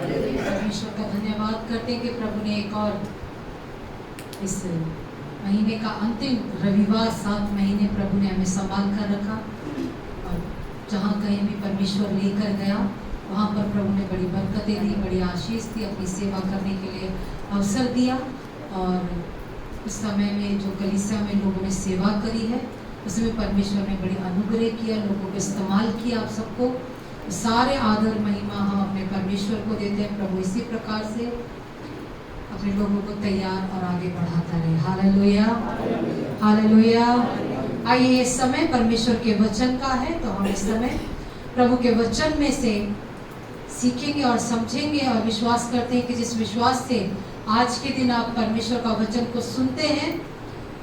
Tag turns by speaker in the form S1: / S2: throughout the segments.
S1: परमेश्वर का धन्यवाद करते हैं कि प्रभु ने एक और इस महीने का अंतिम रविवार 7 महीने प्रभु ने हमें संभाल कर रखा और जहाँ कहीं भी परमेश्वर लेकर गया वहाँ पर प्रभु ने बड़ी बरकतें दी, बड़ी आशीष दी, अपनी सेवा करने के लिए अवसर दिया। और इस समय में जो कलीसिया में लोगों ने सेवा करी है उसमें परमेश्वर ने बड़ी अनुग्रह किया, लोगों को इस्तेमाल किया। आप सबको सारे आदर महिमा हम अपने परमेश्वर को देते हैं। प्रभु इसी प्रकार से अपने लोगों को तैयार और आगे बढ़ाता रहे। Hallelujah, hallelujah. आइए, इस समय परमेश्वर के वचन का है तो हम इस समय प्रभु के वचन में से सीखेंगे और समझेंगे और विश्वास करते हैं कि जिस विश्वास से आज के दिन आप परमेश्वर का वचन को सुनते हैं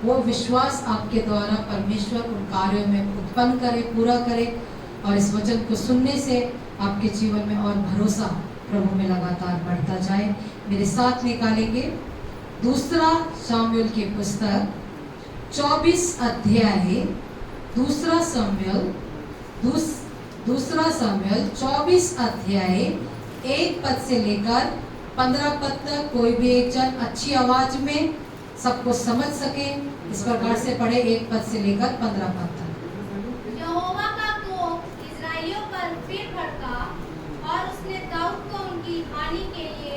S1: वो विश्वास आपके द्वारा परमेश्वर उन कार्यों में उत्पन्न करे, पूरा करे और इस वचन को सुनने से आपके जीवन में और भरोसा प्रभु में लगातार बढ़ता जाए। मेरे साथ निकालेंगे दूसरा शामुएल की पुस्तक 24 अध्याय, दूसरा शामुएल 24 अध्याय 1 पद से लेकर 15 पद तक। कोई भी एक जन अच्छी आवाज में सबको समझ सके इस प्रकार से पढ़े, 1 पद से लेकर 15 पद तक।
S2: यहोवा का कोप इस्राएलियों पर फिर भड़का और उसने दाऊद को उनकी हानि के लिए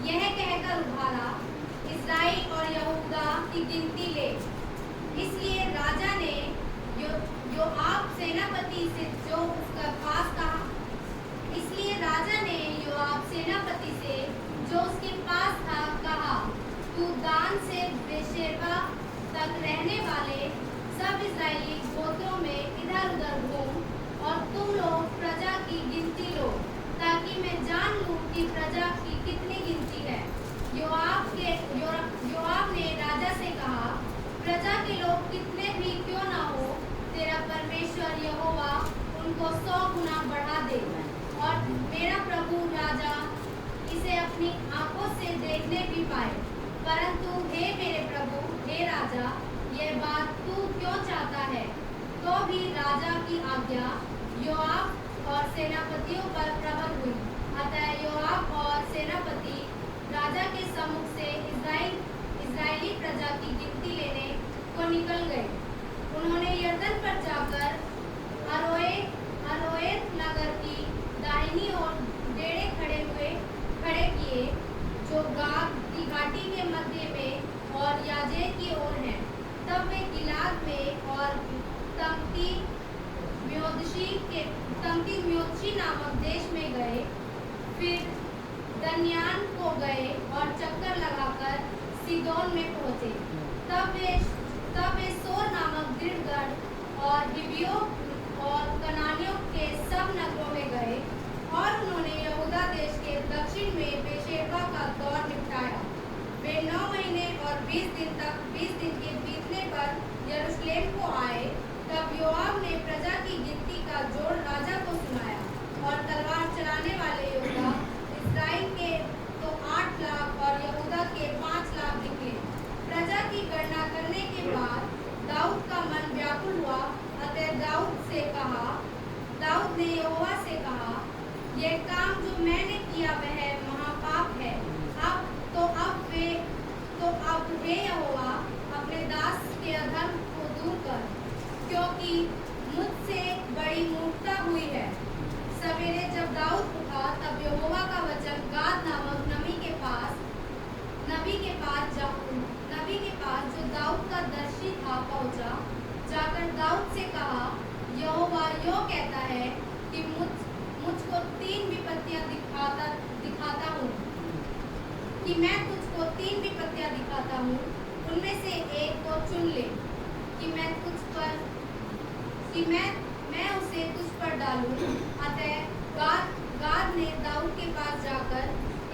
S2: यह कहकर उभारा, इस्राएल और यहूदा की गिनती ले। इसलिए राजा ने योआब सेनापति से जो उसका पास कहा, इसलिए राजा ने योआब सेनापति से जो उसके पास था कहा, तू दान से बेशेबा तक रहने वाले सब इस्राएली गोत्रों में इधर उधर घूम और तुम लोग प्रजा की गिनती लो, ताकि मैं जान लूं कि प्रजा की कितनी गिनती है। योआब ने राजा से कहा, प्रजा के लोग कितने भी क्यों ना हो, तेरा परमेश्वर यहोवा उनको 100 गुना बढ़ा दे और मेरा प्रभु राजा इसे अपनी आंखों से देखने भी पाए। परंतु हे मेरे प्रभु, हे राजा, यह बात तू क्यों चाहता है? तो भी राजा की आज्ञा योआब और सेनापतियों पर प्रबल हुई। अतः योआब और सेनापति राजा के सम्मुख से इस्राएली प्रजा की गिनती लेने को निकल गए। उन्होंने यरदन पर जाकर अरोएर नगर की दाहिनी ओर डेरे खड़े किए, जो गाद की घाटी के मध्य में और याजेर की ओर है। तब वे गिलाद में और तमती म्योदशी नामक देश में गए, फिर दन्यान को गए और चक्कर लगाकर सीदोन में पहुंचे। तब वे सोर नामक दृढ़गढ़ और हिब्बियों और कनानियों के सब नगरों में गए और उन्होंने यहूदा देश के दक्षिण में बेशेबा का दौर निपटाया। वे 9 महीने और 20 दिन के बीतने पर यरूशलेम को आए। तब योआब ने प्रजा की गिनती का जोड़ राजा को सुनाया और तलवार चलाने वाले योद्धा इस्राएल के तो 8 लाख और यहूदा के 5 लाख निकले। प्रजा की गणना करने के बाद दाऊद का मन व्याकुल हुआ। अतः दाऊद ने यहोवा से कहा, यह काम जो मैंने किया वह महापाप है। अब हे यहोवा, अपने दास के अधर्म को दूर कर, क्योंकि मुझसे बड़ी मूर्खता हुई है। सवेरे जब दाऊद उठा तब यहोवा का वचन गाद नामक नबी के पास जो दाऊद का दर्शी था पहुंचा। जाकर दाऊद से कहा, यहोवा यो कहता है कि मुझको 3 विपत्तियां दिखाता हूँ, कि मैं तुझको 3 विपत्तियां दिखाता हूँ, उनमें से एक को चुन ले कि मैं उसे तुझ पर डालूं। अतः गाद ने दाऊद के पास जाकर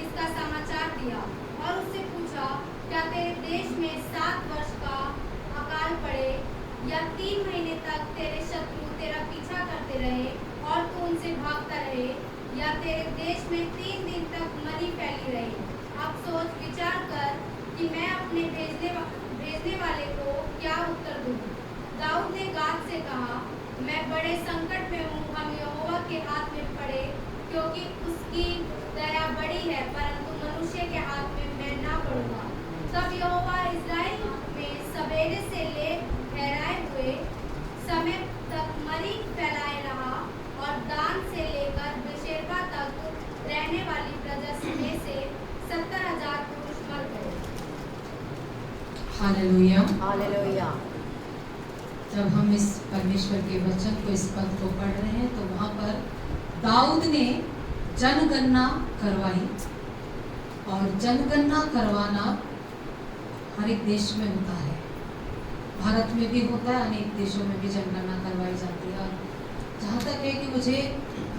S2: इसका समाचार दिया और उससे पूछा, क्या तेरे देश में 7 वर्ष का अकाल पड़े या 3 महीने तक तेरे शत्रु तेरा पीछा करते रहे और तू उनसे भागता रहे, या तेरे देश में 3 दिन तक मरी फैली रही? अब सोच विचार कर कि मैं अपने भेजने वाले को क्या उत्तर दूं। दाऊद ने गाद से कहा, मैं बड़े संकट में हूँ, हम यहोवा के हाथ में पड़े, क्योंकि उसकी दया बड़ी है रहने वाली प्रजा में से 70,000 पुरुष मर गए।
S1: हालेलुया।
S3: हालेलुया।
S1: जब हम इस परमेश्वर के वचन को, इस पद को पढ़ रहे हैं तो वहाँ पर दाऊद ने जनगणना करवाई, और जनगणना करवाना हर एक देश में होता है। भारत में भी होता है, अनेक देशों में भी जनगणना करवाई जाती है। और जहाँ तक है कि मुझे,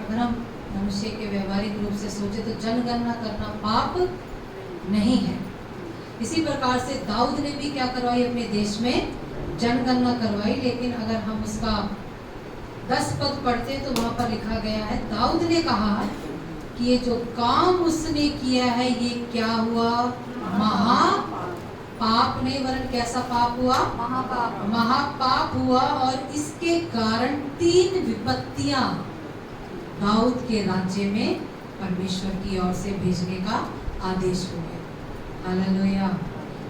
S1: अगर हम मनुष्य के व्यवहारिक रूप से सोचे तो जनगणना करना पाप नहीं है। इसी प्रकार से दाऊद ने भी क्या करवाई, अपने देश में जनगणना करवाई। लेकिन अगर हम उसका 10 पद पढ़ते हैं तो वहाँ पर लिखा गया है, दाऊद ने कहा कि ये जो काम उसने किया है ये क्या हुआ, महापाप नहीं, वरन कैसा पाप हुआ,
S3: महापाप।
S1: महापाप हुआ। और इसके कारण 3 विपत्तियां दाऊद के राज्य में परमेश्वर की ओर से भेजने का आदेश हो गया। हालेलुया।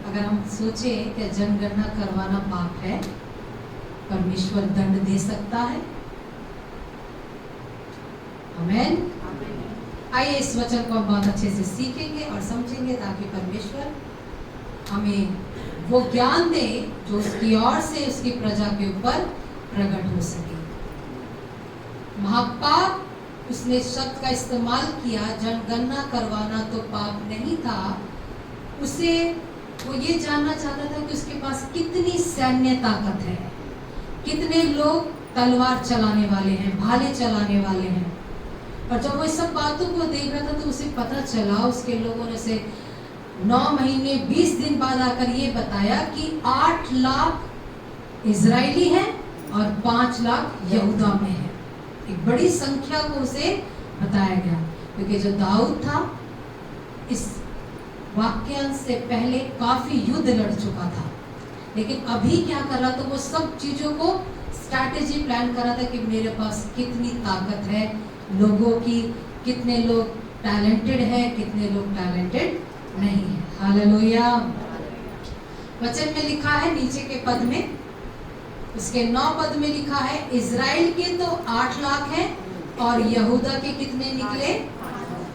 S1: अगर हम सोचें कि जनगणना करवाना पाप है, परमेश्वर दंड दे सकता है। आमीन। आइए इस वचन को हम बहुत अच्छे से सीखेंगे और समझेंगे, ताकि परमेश्वर हमें वो ज्ञान दे जो उसकी ओर से उसकी प्रजा के ऊपर प्रकट हो सके। महापाप, उसने शब्द का इस्तेमाल किया। जनगणना करवाना तो पाप नहीं था, उसे वो ये जानना चाहता था कि उसके पास कितनी सैन्य ताकत है, कितने लोग तलवार चलाने वाले हैं, भाले चलाने वाले हैं। और जब वो इस सब बातों को देख रहा था तो उसे पता चला, उसके लोगों ने से 9 महीने 20 दिन बाद आकर ये बताया कि 8 लाख इजरायली हैं और 5 लाख यहूदा में है। एक बड़ी संख्या को उसे बताया गया, क्योंकि जो दाऊद था इस वाक्यांश से पहले काफी युद्ध लड़ चुका था। लेकिन अभी क्या कर रहा था, वो सब चीजों को स्ट्रैटेजी प्लान कर रहा था कि मेरे पास कितनी ताकत है, लोगों की, कितने लोग टैलेंटेड है, कितने लोग टैलेंटेड नहीं है। हालेलुया। वचन में लिखा है नीचे के पद में, उसके 9 पद में लिखा है, इजराइल के तो 8 लाख हैं और यहूदा के कितने निकले,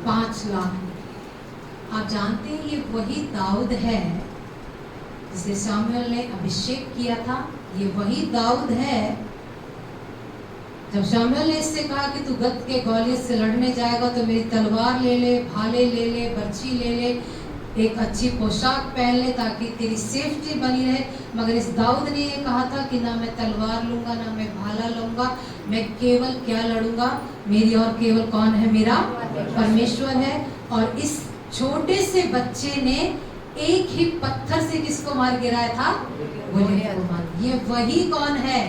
S1: 5 लाख निकले। आप जानते हैं ये वही दाऊद है जिसे शामुएल ने अभिषेक किया था। ये वही दाऊद है जब शामुएल ने इससे कहा कि तू गत के गौलियत से लड़ने जाएगा तो मेरी तलवार ले ले, भाले ले ले, बर्छी ले ले, एक अच्छी पोशाक पहन ले ताकि तेरी सेफ्टी बनी रहे। मगर इस दाऊद ने ये कहा था कि ना मैं तलवार लूंगा, ना मैं भाला लूंगा, मैं केवल क्या लड़ूंगा, मेरी और केवल कौन है, मेरा परमेश्वर है। और इस छोटे से बच्चे ने एक ही पत्थर से किसको मार गिराया था, गोलियत को मार। ये वही कौन है,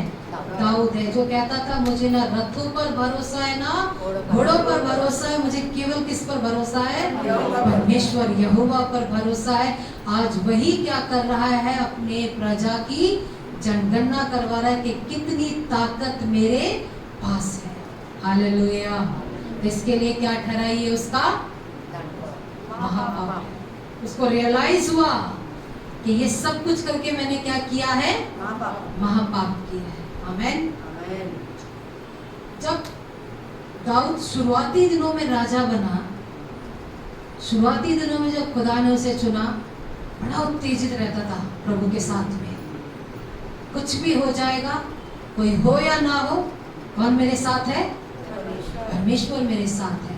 S1: दाऊद है, जो कहता था मुझे ना रथों पर भरोसा है ना घोड़ों पर भरोसा है, मुझे केवल किस पर भरोसा है, परमेश्वर यहोवा पर भरोसा है। आज वही क्या कर रहा है, अपने प्रजा की जनगणना करवा रहा है कि कितनी ताकत मेरे पास है। हालेलुया। इसके लिए क्या ठहराइए, उसका महापाप। उसको रियलाइज हुआ कि ये सब कुछ करके मैंने क्या किया है, महापाप किया है। आमेन। जब दाऊद शुरुआती दिनों में राजा बना, शुरुआती दिनों में जब खुदा ने उसे चुना, बड़ा उत्तेजित रहता था प्रभु के साथ में। कुछ भी हो जाएगा, कोई हो या ना हो, कौन मेरे साथ है, परमेश्वर मेरे साथ है।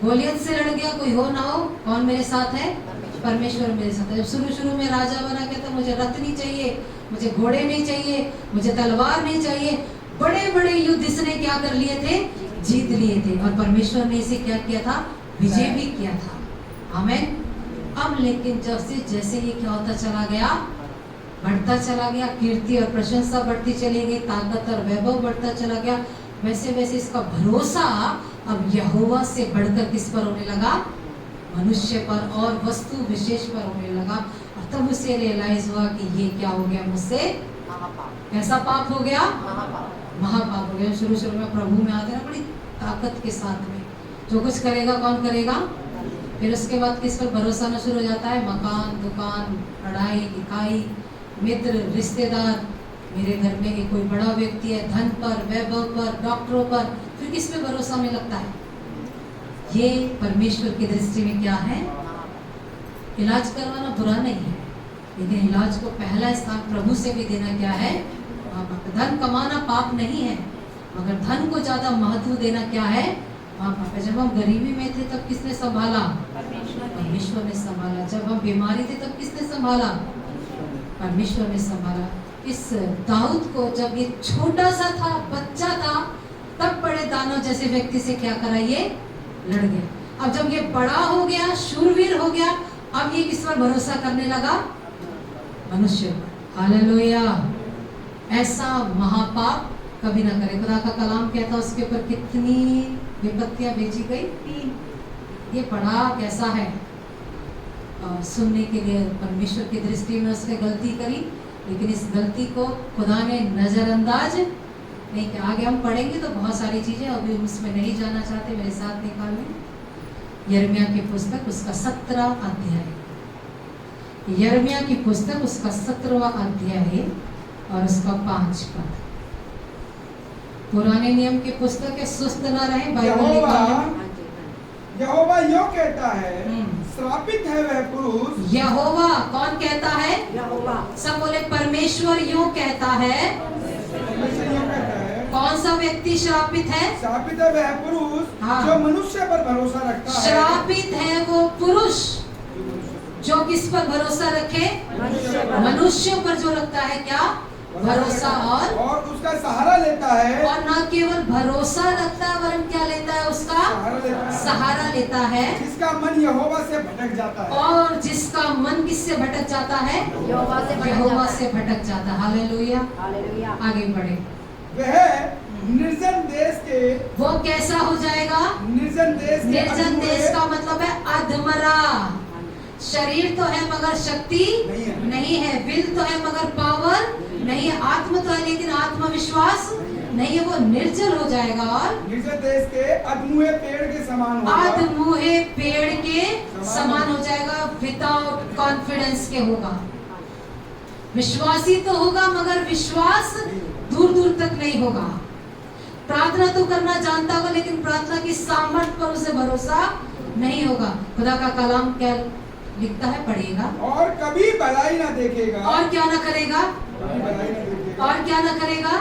S1: गोलियत से लड़ गया, कोई हो ना हो, कौन मेरे साथ है, परमेश्वर मेरे साथ है। जब शुरू में राजा बना के तो मुझे रथ नहीं चाहिए, मुझे घोड़े नहीं चाहिए, मुझे तलवार नहीं चाहिए। बड़े बड़े युद्ध इसने क्या कर लिए थे, जीत लिए थे, और परमेश्वर ने इसे क्या किया था, विजय भी किया था। आमेन। अब लेकिन जब से जैसे ये क्या होता चला गया, बढ़ता चला गया, कीर्ति और प्रशंसा बढ़ती चली गई, ताकत और वैभव बढ़ता चला गया, वैसे वैसे इसका भरोसा अब यहोवा से बढ़कर किस पर होने लगा, मनुष्य पर और वस्तु विशेष पर होने लगा। और तब उसे रियलाइज हुआ कि ये क्या हो गया मुझसे, कैसा पाप हो गया, महापाप हो गया। शुरू में प्रभु में आते ना बड़ी ताकत के साथ में, जो कुछ करेगा कौन करेगा, फिर उसके बाद किस पर भरोसा होना शुरू हो जाता है, मकान, दुकान, पढ़ाई लिखाई, मित्र, रिश्तेदार, मेरे घर में एक कोई बड़ा व्यक्ति है, धन पर, वैभव पर, डॉक्टरों पर, फिर किस पे भरोसा होने लगता है, ये परमेश्वर की दृष्टि में क्या है? इलाज करवाना बुरा नहीं है, लेकिन इलाज को पहला स्थान प्रभु से भी देना क्या है? धन कमाना पाप नहीं है, मगर धन को ज्यादा महत्व देना क्या है? जब हम गरीबी में थे तब किसने संभाला? परमेश्वर ने संभाला। जब हम बीमारी थे तब किसने संभाला? परमेश्वर ने संभाला। इस दाऊद को जब ये छोटा सा था, बच्चा था, तब बड़े दानव जैसे व्यक्ति से क्या करा? ये लड़ गया। अब जब ये बड़ा हो गया, शूरवीर हो गया, अब ये किस पर भरोसा करने लगा? मनुष्य पर। हालेलुया। ऐसा महापाप कभी ना करे। खुदा का कलाम कहता है उसके ऊपर कितनी विपत्तियां भेजी गई? 3। ये पढ़ा कैसा है? और सुनने के लिए परमेश्वर की दृष्टि में उसने गलती करी, लेकिन इस गलती को खुदा ने नजरअंदाज नहीं किया। आगे हम पढ़ेंगे तो बहुत सारी चीजें, अभी उसमें नहीं जाना चाहते, मेरे साथ निकाल लें। यिर्मयाह की पुस्तक उसका 17वां अध्याय। यिर्मयाह की पुस्तक उसका 17वां अध्याय और उसका 5 पद। पुराने नियम की पुस्तक है, सुस्त ना रहे।
S3: यहोवा यो कहता है, श्रापित है वह पुरुष।
S1: यहोवा कौन कहता है?
S4: यहोवा।
S1: सब बोले परमेश्वर यूं कहता है। कौन सा व्यक्ति श्रापित है?
S3: श्रापित है वह पुरुष
S1: हाँ।
S3: जो मनुष्य पर भरोसा रखता है।
S1: श्रापित है वो पुरुष जो किस पर भरोसा रखे? मनुष्य पर जो रखता है क्या? भरोसा। और
S3: उसका सहारा लेता है।
S1: और ना केवल भरोसा रखता है, वरन क्या लेता है? उसका सहारा लेता है।
S3: जिसका मन यहोवा से भटक जाता है।
S1: और जिसका मन किससे भटक जाता है? यहोवा से भटक जाता है। हालेलुया। आगे बढ़े।
S3: वह निर्जन देश के,
S1: वो कैसा हो जाएगा?
S3: निर्जन देश के,
S1: निर्जन देश का मतलब है अधमरा। शरीर तो है मगर शक्ति नहीं है, विल तो है मगर पावर नहीं है, आत्म तो है लेकिन आत्मविश्वास नहीं है, वो निर्जल हो जाएगा। और
S3: निर्जन देश के अधमुए पेड़ के समान होगा।
S1: अधमुए पेड़ के समान हो जाएगा, विदाउट कॉन्फिडेंस के होगा। विश्वासी तो होगा मगर विश्वास दूर दूर तक नहीं होगा। प्रार्थना तो करना जानता होगा, लेकिन प्रार्थना की सामर्थ्य पर उसे भरोसा नहीं होगा। खुदा का कलाम क्या लिखता है? पढ़िएगा।
S3: और कभी भलाई ना देखेगा।
S1: और क्या ना करेगा? और क्या ना करेगा?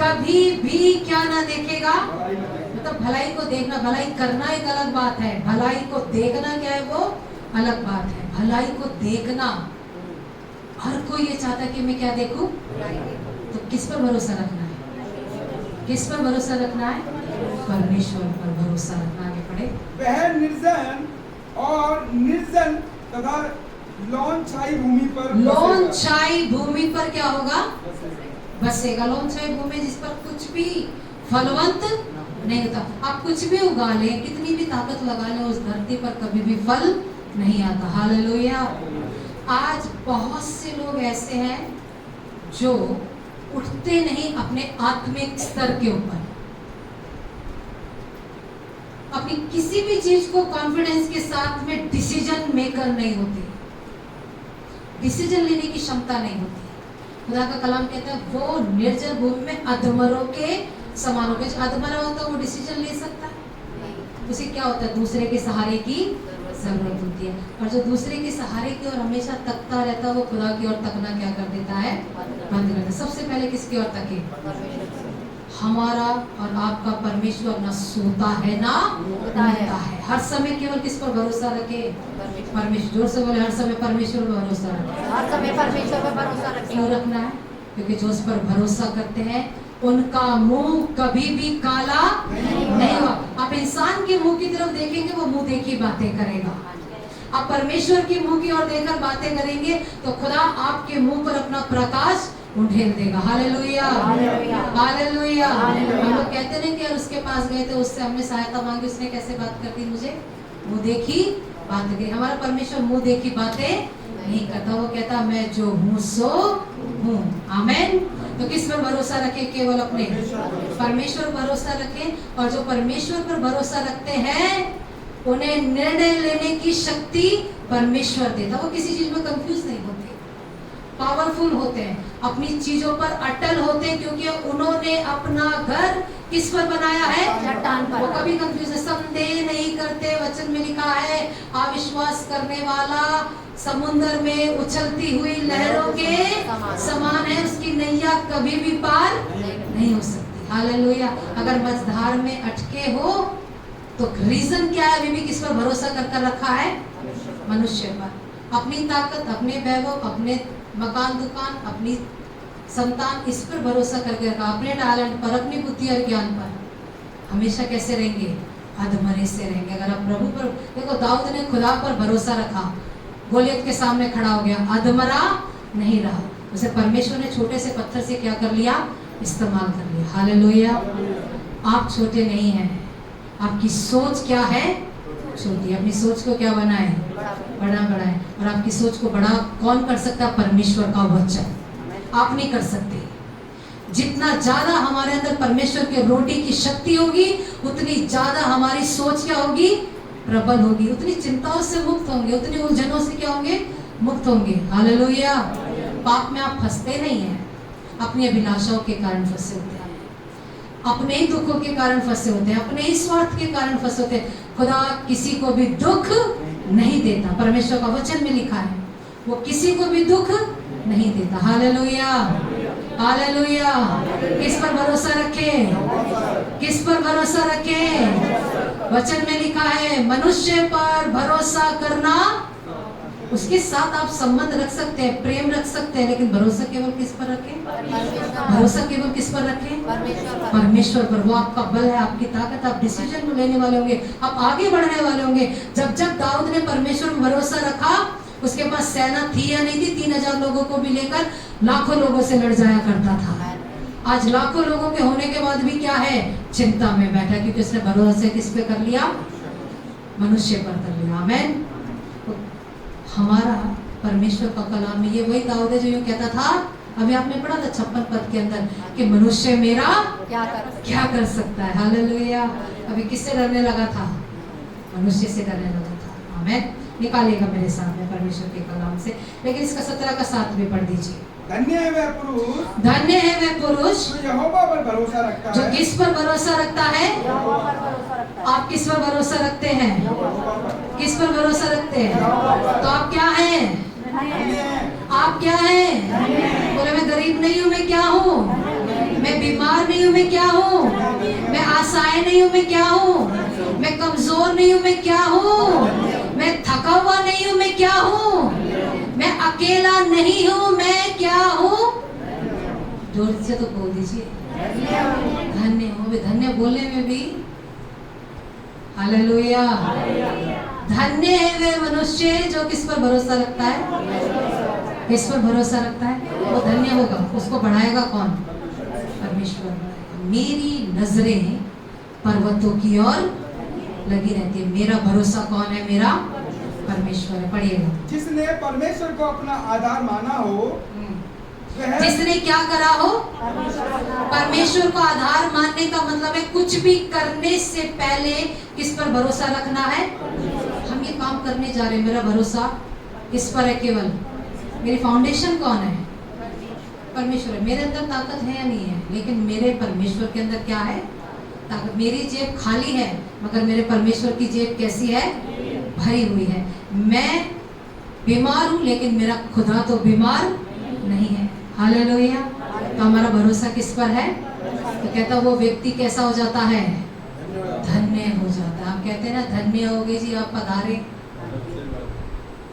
S1: कभी भी क्या ना देखेगा? मतलब भलाई को देखना, भलाई करना एक अलग बात है, भलाई को देखना क्या है? वो अलग बात है। भलाई को देखना, हर कोई ये चाहता है कि मैं क्या देखूं? तो किस पर भरोसा रखना है? किस पर भरोसा रखना है? परमेश्वर पर भरोसा रखना। आगे पढ़े।
S3: वह निर्जन और निर्जन तथा लौनछाई भूमि पर,
S1: लौनछाई भूमि पर क्या होगा? बसेगा। लौनछाई भूमि जिस पर कुछ भी फलवंत नहीं होता। आप कुछ भी उगा लें, कितनी भी ताकत लगा लें, उस धरती पर कभी भी फल नहीं आता। हालेलुया। आज बहुत से लोग ऐसे हैं जो उठते नहीं अपने आत्मिक स्तर के ऊपर, अपनी किसी भी चीज को कॉन्फिडेंस के साथ में डिसीजन मेकर नहीं होते, डिसीजन लेने की क्षमता नहीं होती। खुदा का कलाम कहता है वो निर्जल भूमि में अधमरों के समान हो गए। अधमरा होता है वो डिसीजन ले सकता है? उसे क्या होता है? दूसरे के सहारे की जरूरत होती है। और जो दूसरे के सहारे की ओर हमेशा तकता रहता है, वो खुदा की ओर तकना क्या कर देता है? बंद कर देता है। सबसे पहले किसकी ओर तके? हमारा और आपका परमेश्वर ना सोता है ना उठता है। हर समय केवल किस पर भरोसा रखे? परमेश्वर। जोर से बोले, हर समय परमेश्वर पर भरोसा रखे।
S4: हर समय परमेश्वर पर भरोसा रखें।
S1: क्यों रखना है? क्योंकि जो उस पर भरोसा करते हैं उनका मुंह कभी भी काला नहीं हुआ। आप इंसान के मुंह की तरफ देखेंगे, वो मुंह देखी बातें करेगा। आप परमेश्वर की मुंह की ओर देखकर बातें करेंगे तो खुदा आपके मुंह पर अपना प्रकाश उंडेल देगा। Hallelujah, hallelujah. हम लोग कहते नहीं कि उसके पास गए थे, उससे हमने सहायता मांगी, उसने कैसे बात कर दी? मुझे मुंह देखी बातें करी। हमारा परमेश्वर मुंह देखी बातें नहीं करता, वो कहता मैं जो हूँ सो हूँ। आमेन। तो किस पर भरोसा रखें? केवल अपने परमेश्वर पर भरोसा रखें। और जो परमेश्वर पर भरोसा रखते हैं उन्हें निर्णय लेने की शक्ति परमेश्वर देता। वो किसी चीज में कंफ्यूज नहीं होते, पावरफुल होते हैं, अपनी चीजों पर अटल होते हैं, क्योंकि उन्होंने अपना घर किस पर बनाया है?
S4: चट्टान पर।
S1: वो कभी कंफ्यूज है, संदेह नहीं करते। वचन में लिखा है अविश्वास करने वाला समुद्र में उछलती हुई लहरों के समान है, उसकी नैया कभी भी पार नहीं हो सकती। हालेलुया। अगर मझधार में अटके हो तो रीजन क्या है? अभी भी किस पर भरोसा कर रखा है? मनुष्य पर। अपनी ताकत, अपने वैभव, अपने मकान दुकान, अपनी संतान, इस पर भरोसा करके रखा, अपने टैलेंट पर, अपनी बुद्धि और ज्ञान पर। हमेशा कैसे रहेंगे? अधमरे से रहेंगे। अगर आप प्रभु पर देखो, दाऊद ने खुदा पर भरोसा रखा, गोलियत के सामने खड़ा हो गया, अधमरा नहीं रहा। उसे परमेश्वर ने छोटे से पत्थर से क्या कर लिया? इस्तेमाल कर लिया। हालेलुया। आप छोटे नहीं हैं, आपकी सोच क्या है? छोटी। अपनी सोच को क्या बनाए? बड़ा बनाए। और आपकी सोच को बड़ा कौन कर सकता? परमेश्वर का वचन। आप नहीं कर सकते। जितना ज्यादा हमारे अंदर परमेश्वर के रोटी की शक्ति होगी, उतनी ज्यादा हमारी सोच क्या होगी? प्रबल होगी। उतनी चिंताओं से मुक्त होंगे, उतनी उलझनों से क्या होंगे? मुक्त होंगे। हालेलुया। पाप में आप फंसते नहीं हैं, अपनी अभिलाषाओं के कारण फंसे होते हैं, अपने ही दुखों के कारण फंसे होते हैं, अपने ही स्वार्थ के कारण फंसे होते हैं। खुदा किसी को भी दुख नहीं देता। परमेश्वर का वचन में लिखा है, वो किसी को भी दुख नहीं देता। हालेलुया। हालेलुया। किस पर भरोसा रखे? किस पर भरोसा रखे? वचन में लिखा है मनुष्य पर भरोसा करना। उसके साथ आप संबंध रख सकते हैं, प्रेम रख सकते हैं, लेकिन भरोसा केवल किस पर रखें? भरोसा केवल किस पर रखें? परमेश्वर पर। वो आपका बल है, आपकी ताकत। आप डिसीजन लेने वाले होंगे, आप आगे बढ़ने वाले होंगे। जब दाऊद ने परमेश्वर पर भरोसा रखा, उसके पास सेना थी या नहीं थी, 3000 लोगों को भी लेकर लाखों लोगों से लड़ जाया करता था। आज लाखों लोगों के होने के बाद भी क्या है? चिंता में बैठा, क्योंकि उसने भरोसा किस पे कर लिया? मनुष्य पर कर लिया। आमीन। हमारा परमेश्वर का कलाम में ये वही दाऊद है जो यूं कहता था, अभी आपने पढ़ा था 56 पद के अंदर, कि मनुष्य मेरा क्या कर सकता है। हालेलुया। अभी किससे डरने लगा था? मनुष्य से डरने लगा था। आमीन। निकालिएगा मेरे सामने परमेश्वर के कलाम से। लेकिन इसका 17 का 7 भी पढ़ दीजिए।
S3: धन्य है वह पुरुष,
S1: धन्य है वह पुरुष
S3: जो यहोवा पर भरोसा रखता
S1: जो
S3: है।
S1: किस पर भरोसा रखता है? आप किस पर भरोसा रखते हैं? किस पर भरोसा रखते हैं? तो आप क्या हैं? आप क्या हैं? बोले मैं गरीब नहीं हूँ, मैं क्या हूँ? मैं बीमार नहीं हूँ, मैं क्या हूँ? मैं असहाय नहीं हूँ, मैं क्या हूँ? मैं कमजोर नहीं हूँ, मैं क्या हूँ? मैं थका हुआ नहीं हूँ, मैं क्या हूँ? मैं अकेला नहीं हूँ, मैं क्या हूँ? जोर से तो बोल दीजिए, धन्य हो। धन्य बोलने में भी हालेलुया। धन्य है वे मनुष्य जो किस पर भरोसा रखता है? किस पर भरोसा रखता है? वो धन्य होगा। उसको बढ़ाएगा कौन? परमेश्वर। मेरी नजरें पर्वतों की ओर लगी रहती है। मेरा भरोसा कौन है? मेरा परमेश्वर है। पढ़िएगा।
S3: जिसने परमेश्वर को अपना आधार माना हो,
S1: जिसने क्या करा हो? परमेश्वर को आधार मानने का मतलब है कुछ भी करने से पहले किस पर भरोसा रखना है? हम ये काम करने जा रहे हैं, मेरा भरोसा किस पर है? केवल मेरी फाउंडेशन कौन है? परमेश्वर है। मेरे अंदर ताकत है या नहीं है? लेकिन मेरे परमेश्वर के अंदर क्या है? ताकत। मेरी जेब खाली है, मगर मेरे परमेश्वर की जेब कैसी है? भरी हुई है। मैं बीमार हूँ, लेकिन मेरा खुदा तो बीमार नहीं है। हालेलुया। तो हमारा भरोसा किस पर है? तो कहता वो व्यक्ति कैसा हो जाता है? धन्य हो जाता है। आप कहते हैं ना, धन्य हो गए जी आप पधारे।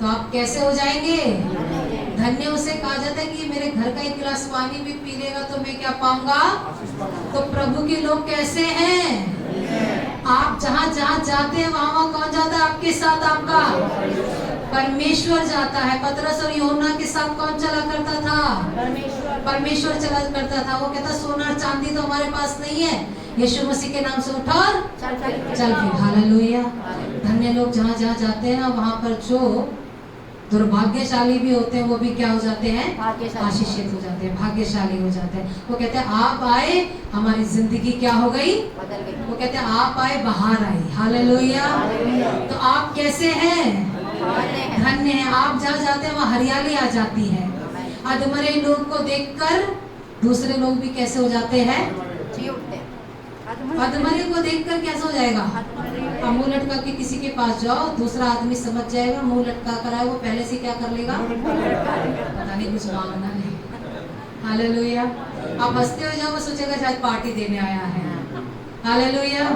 S1: तो आप कैसे हो जाएंगे? धन्य उसे कहा जाता है कि मेरे घर का एक गिलास पानी भी पी लेगा तो मैं क्या पाऊंगा? तो प्रभु के लोग कैसे हैं? आप जहाँ जहाँ जाते हैं वहाँ वहाँ कौन जाता है आपके साथ? आपका परमेश्वर जाता है। पतरस और यूहन्ना के साथ कौन चला करता था? परमेश्वर चला करता था। वो कहता सोना चांदी तो हमारे पास नहीं है, यीशु मसीह के नाम से उठ और चल फिर। हालेलुया। धन्य लोग जहाँ जहाँ जाते हैं ना, वहाँ पर जो दुर्भाग्यशाली भी होते हैं वो भी क्या हो जाते हैं? आशीषित हो जाते हैं, भाग्यशाली हो जाते हैं। वो कहते हैं आप आए, हमारी जिंदगी क्या हो गई? वो कहते हैं आप आए, बाहर आई। हालेलुया। तो आप कैसे हैं? धन्य हैं। आप जहाँ जाते हैं वहाँ हरियाली आ जाती है। अधमरे लोग को देखकर दूसरे लोग भी कैसे हो जाते हैं? अधमरे को देखकर कैसा हो जाएगा? अब मुंह लटका के किसी के पास जाओ, दूसरा आदमी समझ जाएगा मुंह लटका कर आए, वो पहले से क्या कर लेगा? पता नहीं, कुछ मांगना नहीं। हालेलुया। आप हंसते हो जाओ, वो सोचेगा शायद पार्टी देने आया है। हालेलुया।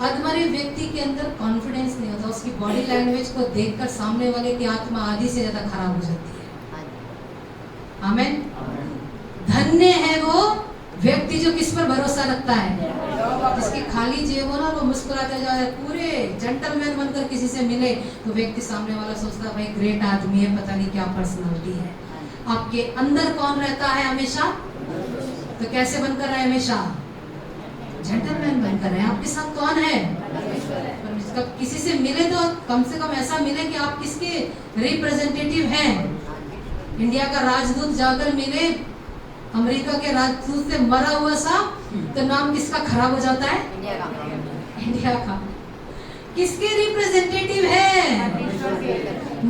S1: अधमरे व्यक्ति के अंदर कॉन्फिडेंस नहीं होता, उसकी बॉडी लैंग्वेज को देखकर सामने वाले की आत्मा आधी से ज्यादा खराब हो जाती है। आमीन। धन्य है वो व्यक्ति जो किस पर भरोसा रखता है, जिसकी खाली जेब हो ना, वो मुस्कुराते जाए, पूरे जेंटलमैन बनकर किसी से मिले तो व्यक्ति सामने वाला सोचता भाई ग्रेट आदमी है, पता नहीं क्या पर्सनालिटी है। आपके अंदर कौन रहता है हमेशा? तो कैसे बनकर रहे हमेशा? जेंटलमैन बनकर रहे। आपके साथ कौन है? परमेश्वर। किसी से मिले तो कम से कम ऐसा मिले कि आप किसके रिप्रेजेंटेटिव हैं। इंडिया का राजदूत जाकर मिले अमेरिका के राजदूत से मरा हुआ सा, तो नाम किसका खराब हो जाता है? इंडिया का। किसके रिप्रेजेंटेटिव है?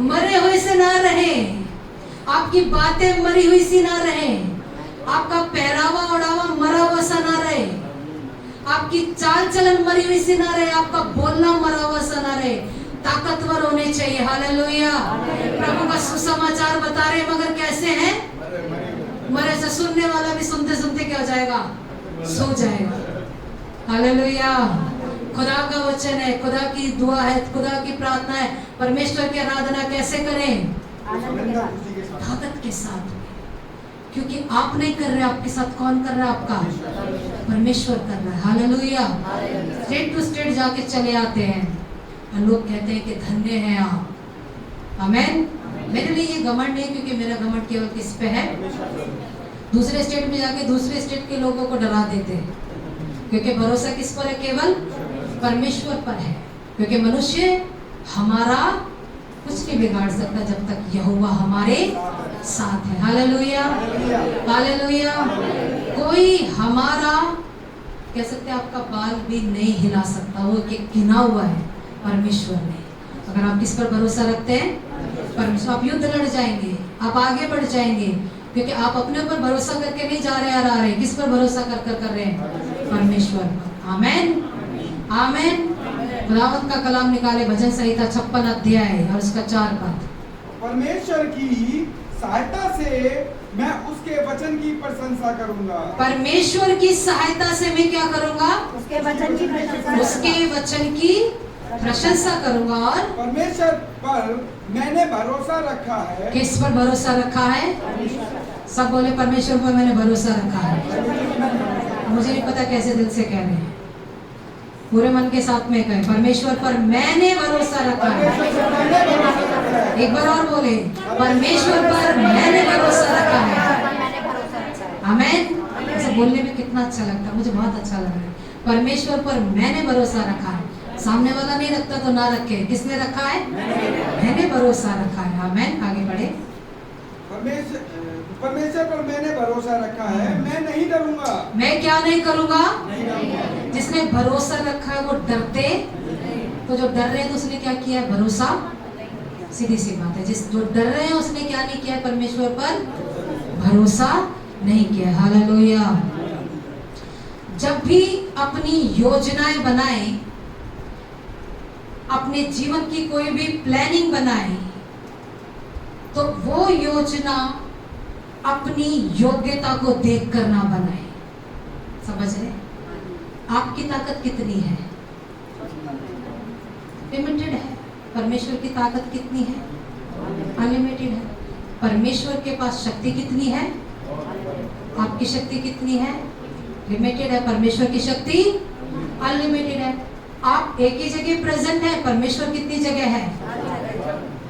S1: मरे हुए से ना रहे, आपकी बातें मरी हुई सी ना रहे, आपका पहरावा ओढ़ावा मरा हुआ सा ना रहे, आपकी चाल चलन मरी हुई सी ना रहे, आपका बोलना मरा हुआ सा ना रहे। ताकतवर होने चाहिए। हालेलुया। प्रभु का सुसमाचार बता रहे, मगर कैसे हैं? मरे से। सुनने वाला भी सुनते सुनते क्या हो जाएगा? सो जाएगा। हालेलुया। खुदा का वचन है, खुदा की दुआ है, खुदा की प्रार्थना है। परमेश्वर की आराधना कैसे करें? ताकत के साथ। क्योंकि आप नहीं कर रहे, आपके साथ कौन कर रहा है? आपका परमेश्वर कर रहा है। हालेलुया। स्टेट टू स्टेट जाके चले आते हैं और लोग कहते हैं कि धन्य हैं आप। आमीन। मेरे लिए ये घमंड नहीं, क्योंकि मेरा घमंड केवल किस पे है? दूसरे स्टेट में जाके दूसरे स्टेट के लोगों को डरा देते हैं, क्योंकि भरोसा किस पर है? केवल परमेश्वर पर है। क्योंकि मनुष्य हमारा कुछ नहीं बिगाड़ सकता जब तक यहोवा हमारे साथ है। हालेलुया। हालेलुया। कोई हमारा कह सकते आपका बाल भी नहीं हिला सकता, वो गिना हुआ है परमेश्वर ने। अगर आप किस पर भरोसा रखते हैं? परमेश्वर। आप युद्ध लड़ जाएंगे, आप आगे बढ़ जाएंगे, क्योंकि आप अपने ऊपर भरोसा करके नहीं जा रहे आ रहे। किस पर भरोसा कर रहे हैं? परमेश्वर पर। आमीन। आमीन। खुदावंत का कलाम निकाले, भजन संहिता 56 अध्याय और उसका 4 पद।
S3: परमेश्वर की सहायता से मैं उसके वचन की प्रशंसा करूंगा।
S1: परमेश्वर की सहायता से मैं क्या करूंगा?
S4: उसके वचन की प्रशंसा।
S1: उसके वचन की प्रशंसा करूंगा। और
S3: परमेश्वर पर मैंने भरोसा रखा है।
S1: किस पर भरोसा रखा है? सब बोले परमेश्वर पर मैंने भरोसा रखा है। मुझे नहीं पता कैसे दिल से कह रहे हैं, पूरे मन के साथ में कहें, परमेश्वर पर मैंने भरोसा रखा है। एक बार और बोले, परमेश्वर पर मैंने भरोसा रखा है। आमीन। ऐसा बोलने में कितना अच्छा लगता है, मुझे बहुत अच्छा लग रहा है। परमेश्वर पर मैंने भरोसा रखा है। सामने वाला नहीं रखता तो ना रखे, किसने रखा है? मैंने भरोसा रखा है। आमीन। आगे बढ़े।
S3: परमेश्वर पर मैंने भरोसा रखा है, मैं नहीं डरूंगा।
S1: मैं क्या नहीं करूंगा? जिसने भरोसा रखा है वो डरते, तो जो डर रहे हैं तो उसने क्या किया है? भरोसा। सीधी सी बात है, जो डर रहे हैं उसने क्या नहीं किया? परमेश्वर पर भरोसा नहीं किया। हालेलुया। जब भी अपनी योजनाएं बनाएं, अपने जीवन की कोई भी प्लानिंग बनाएं, तो वो योजना अपनी योग्यता को देखकर ना बनाएं। समझ रहे? आपकी ताकत कितनी है? लिमिटेड है। परमेश्वर की ताकत कितनी है? अनलिमिटेड है। परमेश्वर के पास शक्ति कितनी है? आपकी शक्ति कितनी है? लिमिटेड है। परमेश्वर की शक्ति अनलिमिटेड है। आप एक ही जगह प्रेजेंट है, परमेश्वर कितनी जगह है?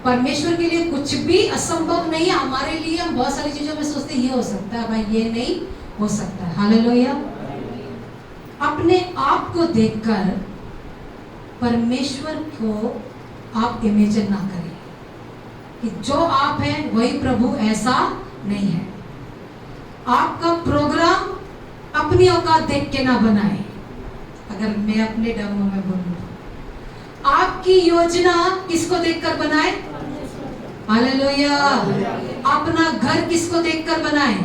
S1: परमेश्वर के लिए कुछ भी असंभव नहीं है। हमारे लिए हम बहुत सारी चीजों में सोचते हैं ये हो सकता है, भाई ये नहीं हो सकता है। हालेलुया। अपने आप को देखकर परमेश्वर को आप इमेजिन ना करें कि जो आप हैं वही प्रभु, ऐसा नहीं है। आपका प्रोग्राम अपनी औकात देख के ना बनाए। अगर मैं अपने डमों में बोलूं, आपकी योजना किसको देखकर बनाए? हालेलुया। अपना घर किसको देखकर बनाए?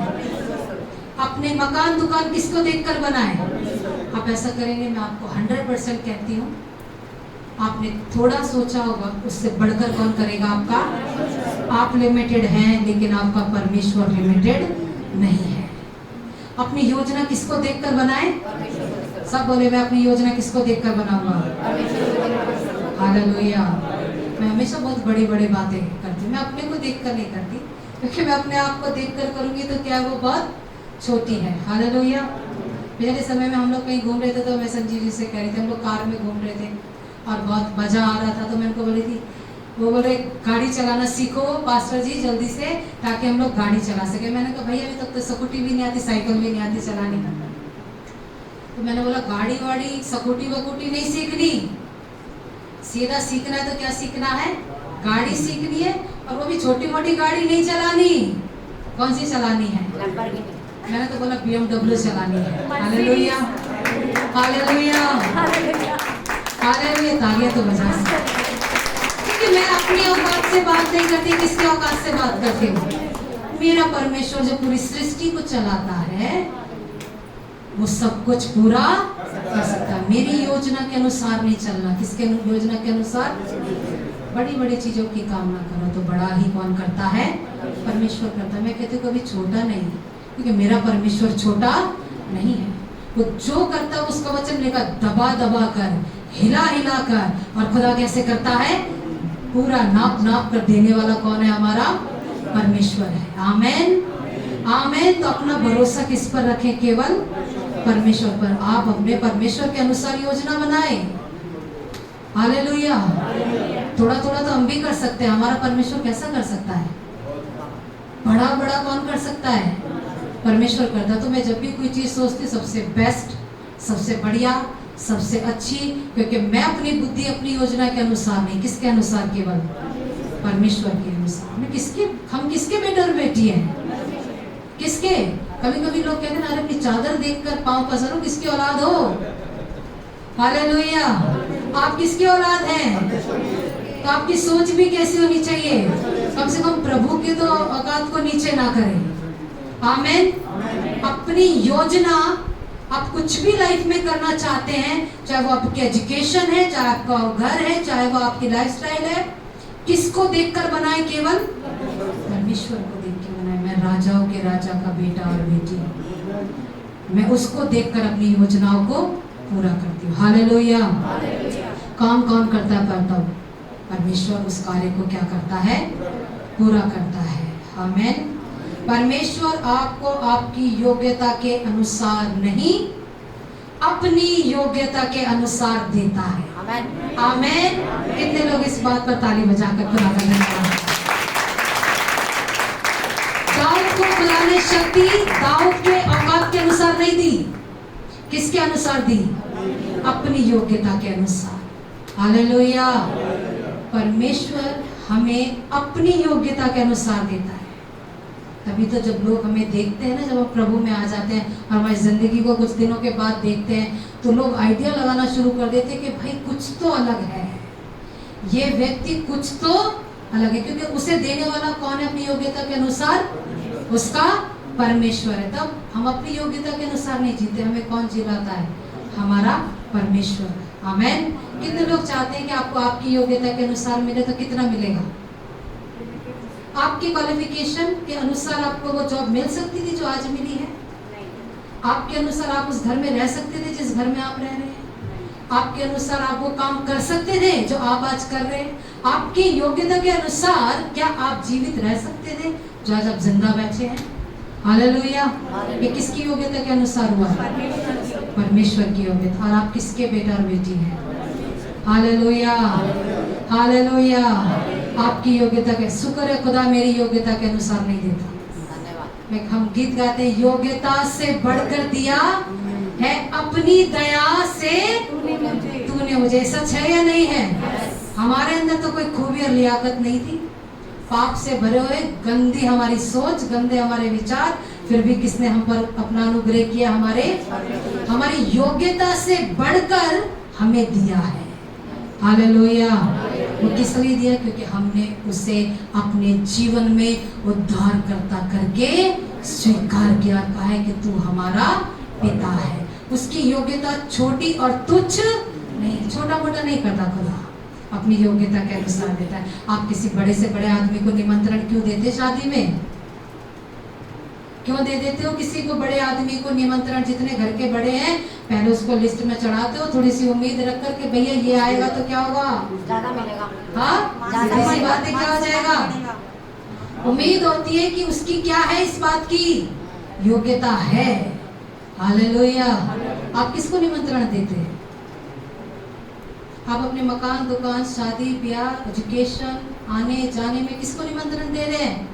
S1: अपने मकान दुकान किसको देखकर बनाए? आप ऐसा करेंगे, मैं आपको 100% कहती हूँ, आपने थोड़ा सोचा होगा, उससे बढ़कर कौन करेगा आपका? आप लिमिटेड हैं, लेकिन आपका परमेश्वर लिमिटेड नहीं है। अपनी योजना किसको देखकर बनाए? सब बोले, मैं अपनी योजना किसको देखकर बनाऊंगा? हालेलुया। मैं हमेशा बहुत बड़ी बड़ी बातें करती हूँ, मैं अपने को देखकर नहीं करती, क्योंकि मैं अपने आप को देखकर करूंगी तो क्या वो बहुत छोटी है। हालेलुया। पिछले समय में हम लोग कहीं घूम रहे थे, तो मैं संजीव जी से कह रही थी, हम लोग कार में घूम रहे थे और बहुत मजा आ रहा था, तो मैं उनको बोली थी, वो बोले गाड़ी चलाना सीखो पास्टर जी जल्दी से, ताकि हम लोग गाड़ी चला सके। मैंने कहा भैया अभी तक तो स्कूटी भी नहीं आती, साइकिल भी नहीं आती चलानी। तो मैंने बोला गाड़ी वाड़ी स्कूटी वकूटी नहीं सीखनी, सीधा सीखना है तो क्या सीखना है? गाड़ी सीखनी है, और वो भी छोटी मोटी गाड़ी नहीं चलानी। कौन सी चलानी है? मैंने तो बोला BMW चलानी है। Hallelujah, hallelujah, hallelujah. तालियां तो बजा सकते, क्योंकि मैं अपनी औकात से बात नहीं करती, किसकी औकात से बात करती हूँ? मेरा परमेश्वर जो पूरी सृष्टि को चलाता है, वो सब कुछ पूरा कर सकता है। मेरी योजना के अनुसार नहीं चलना। किसके योजना के अनुसार? बड़ी बड़ी चीजों की कामना करो तो बड़ा ही कौन करता है? परमेश्वर करता है। मैं कहती हूँ कभी छोटा नहीं, क्योंकि मेरा परमेश्वर छोटा नहीं है। वो जो करता है उसका वचन लेकर दबा दबा कर, हिला हिला कर, और खुदा कैसे करता है? पूरा नाप नाप कर देने वाला कौन है? हमारा परमेश्वर है। आमेन, आमेन। तो अपना भरोसा किस पर रखें? केवल परमेश्वर पर। आप अपने परमेश्वर के अनुसार योजना बनाए। हालेलुया। थोड़ा थोड़ा तो हम भी कर सकते हैं, हमारा परमेश्वर कैसा कर सकता है? बड़ा बड़ा कौन कर सकता है? परमेश्वर करता। तो मैं जब भी कोई चीज सोचती, सबसे बेस्ट, सबसे बढ़िया, सबसे अच्छी, क्योंकि मैं अपनी बुद्धि, अपनी योजना के अनुसार नहीं, किसके अनुसार? केवल परमेश्वर के अनुसार। मैं किसके, हम किसके बेटे और बेटी हैं? किसके? कभी कभी लोग कहते हैं, अरे अपनी चादर देखकर पांव पसरो, किसकी औलाद हो? हालेलुया। आप किसकी औलाद हैं? तो आपकी सोच भी कैसी होनी चाहिए? कम से कम प्रभु के तो औकात को नीचे ना करें। आमेन। अपनी योजना, आप कुछ भी लाइफ में करना चाहते हैं, चाहे वो आपकी एजुकेशन है, चाहे आपका घर है, चाहे वो आपकी लाइफस्टाइल है, किसको देखकर बनाए? केवल परमेश्वर को देख के बनाए। मैं राजाओं के राजा का बेटा और बेटी, मैं उसको देखकर अपनी योजनाओं को पूरा करती हूँ। हालेलुया। काम कौन करता है? करता हूँ। परमेश्वर उस कार्य को क्या करता है? पूरा करता है। आमेन। परमेश्वर आपको आपकी योग्यता के अनुसार नहीं, अपनी योग्यता के अनुसार देता है। आमेन, आमेन। कितने लोग इस बात पर ताली बजाकर खुदा का धन्यवाद? दाऊद को खुदा ने शक्ति दाऊद के औकात के अनुसार नहीं दी। किसके अनुसार दी? अपनी योग्यता के अनुसार। हालेलुया। परमेश्वर हमें अपनी योग्यता के अनुसार देता है। तभी तो जब लोग हमें देखते हैं ना, जब हम प्रभु में आ जाते हैं और हमारी जिंदगी को कुछ दिनों के बाद देखते हैं, तो लोग आइडिया लगाना शुरू कर देते हैं कि भाई कुछ तो अलग है, ये व्यक्ति कुछ तो अलग है, क्योंकि उसे देने वाला कौन है? अपनी योग्यता के अनुसार उसका परमेश्वर है। तब हम अपनी योग्यता के अनुसार नहीं जीते, हमें कौन जिलाता है? हमारा परमेश्वर। आमेन। कितने लोग चाहते हैं कि आपको आपकी योग्यता के अनुसार मिले? तो कितना मिलेगा? आपकी क्वालिफिकेशन के अनुसार आपको वो जॉब मिल सकती थी जो आज मिली है? आपके अनुसार आप उस घर में रह सकते थे जिस घर में आप रह रहे हैं? आपके अनुसार आप वो काम कर सकते थे जो आप आज कर रहे हैं? आपकी योग्यता के अनुसार क्या आप जीवित रह सकते थे जो आज आप जिंदा बैठे हैं? हालेलुया। ये किसकी योग्यता के अनुसार हुआ है? परमेश्वर की योग्यता। और आप किसके बेटा और बेटी हैं? Hallelujah, hallelujah. आपकी योग्यता के, शुक्र है खुदा मेरी योग्यता के अनुसार नहीं देता। मैं हम गीत गाते हैं, योग्यता से बढ़कर दिया है, अपनी दया से तूने मुझे। सच है या नहीं है? हमारे अंदर तो कोई खूबी और लियाकत नहीं थी, पाप से भरे हुए, गंदी हमारी सोच, गंदे हमारे विचार, फिर भी किसने हम पर अपना अनुग्रह किया? हमारी योग्यता से बढ़कर हमें दिया है। हालेलुया। वो किस लिए दिया? क्योंकि हमने उसे अपने जीवन में उद्धारकर्ता करके स्वीकार किया, कहा है कि तू हमारा पिता है। उसकी योग्यता छोटी और तुच्छ नहीं, छोटा मोटा नहीं करता खुदा, अपनी योग्यता के अनुसार देता है। आप किसी बड़े से बड़े आदमी को निमंत्रण क्यों देते शादी में? क्यों दे देते हो किसी को, बड़े आदमी को निमंत्रण? जितने घर के बड़े हैं पहले उसको लिस्ट में चढ़ाते हो, थोड़ी सी उम्मीद रख कर के भैया ये आएगा तो क्या होगा,
S4: ज्यादा मिलेगा।
S1: हाँ,
S4: ज्यादा
S1: इसी बात क्या हो जाएगा। उम्मीद होती है कि उसकी क्या है, इस बात की योग्यता है। हालेलुया। आप किसको निमंत्रण देते हैं? आप अपने मकान, दुकान, शादी ब्याह, एजुकेशन, आने जाने में किसको निमंत्रण दे रहे हैं?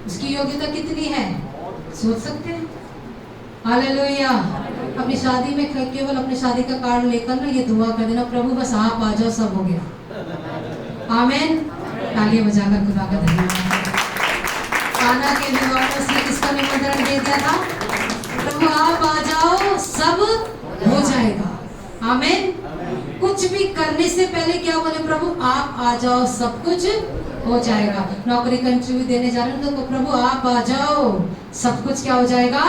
S1: उसकी योग्यता कितनी है, सोच सकते हैं? हालेलुया। अपनी शादी में केवल अपनी शादी का कार्ड लेकर ना ये दुआ कर देना, प्रभु बस आप आ जाओ, सब हो गया। आमीन। तालियां बजाकर खुदा का धन्यवाद। काना के विवाह में उसने किसका निमंत्रण दे दिया था? प्रभु आप आ जाओ, सब हो जाएगा। आमीन। कुछ भी करने से पहले क्या बोले? प्रभु आप आ जाओ, सब कुछ हो जाएगा। नौकरी का इंटरव्यू देने जा रहे हैं तो प्रभु आप आ जाओ, सब कुछ क्या हो जाएगा,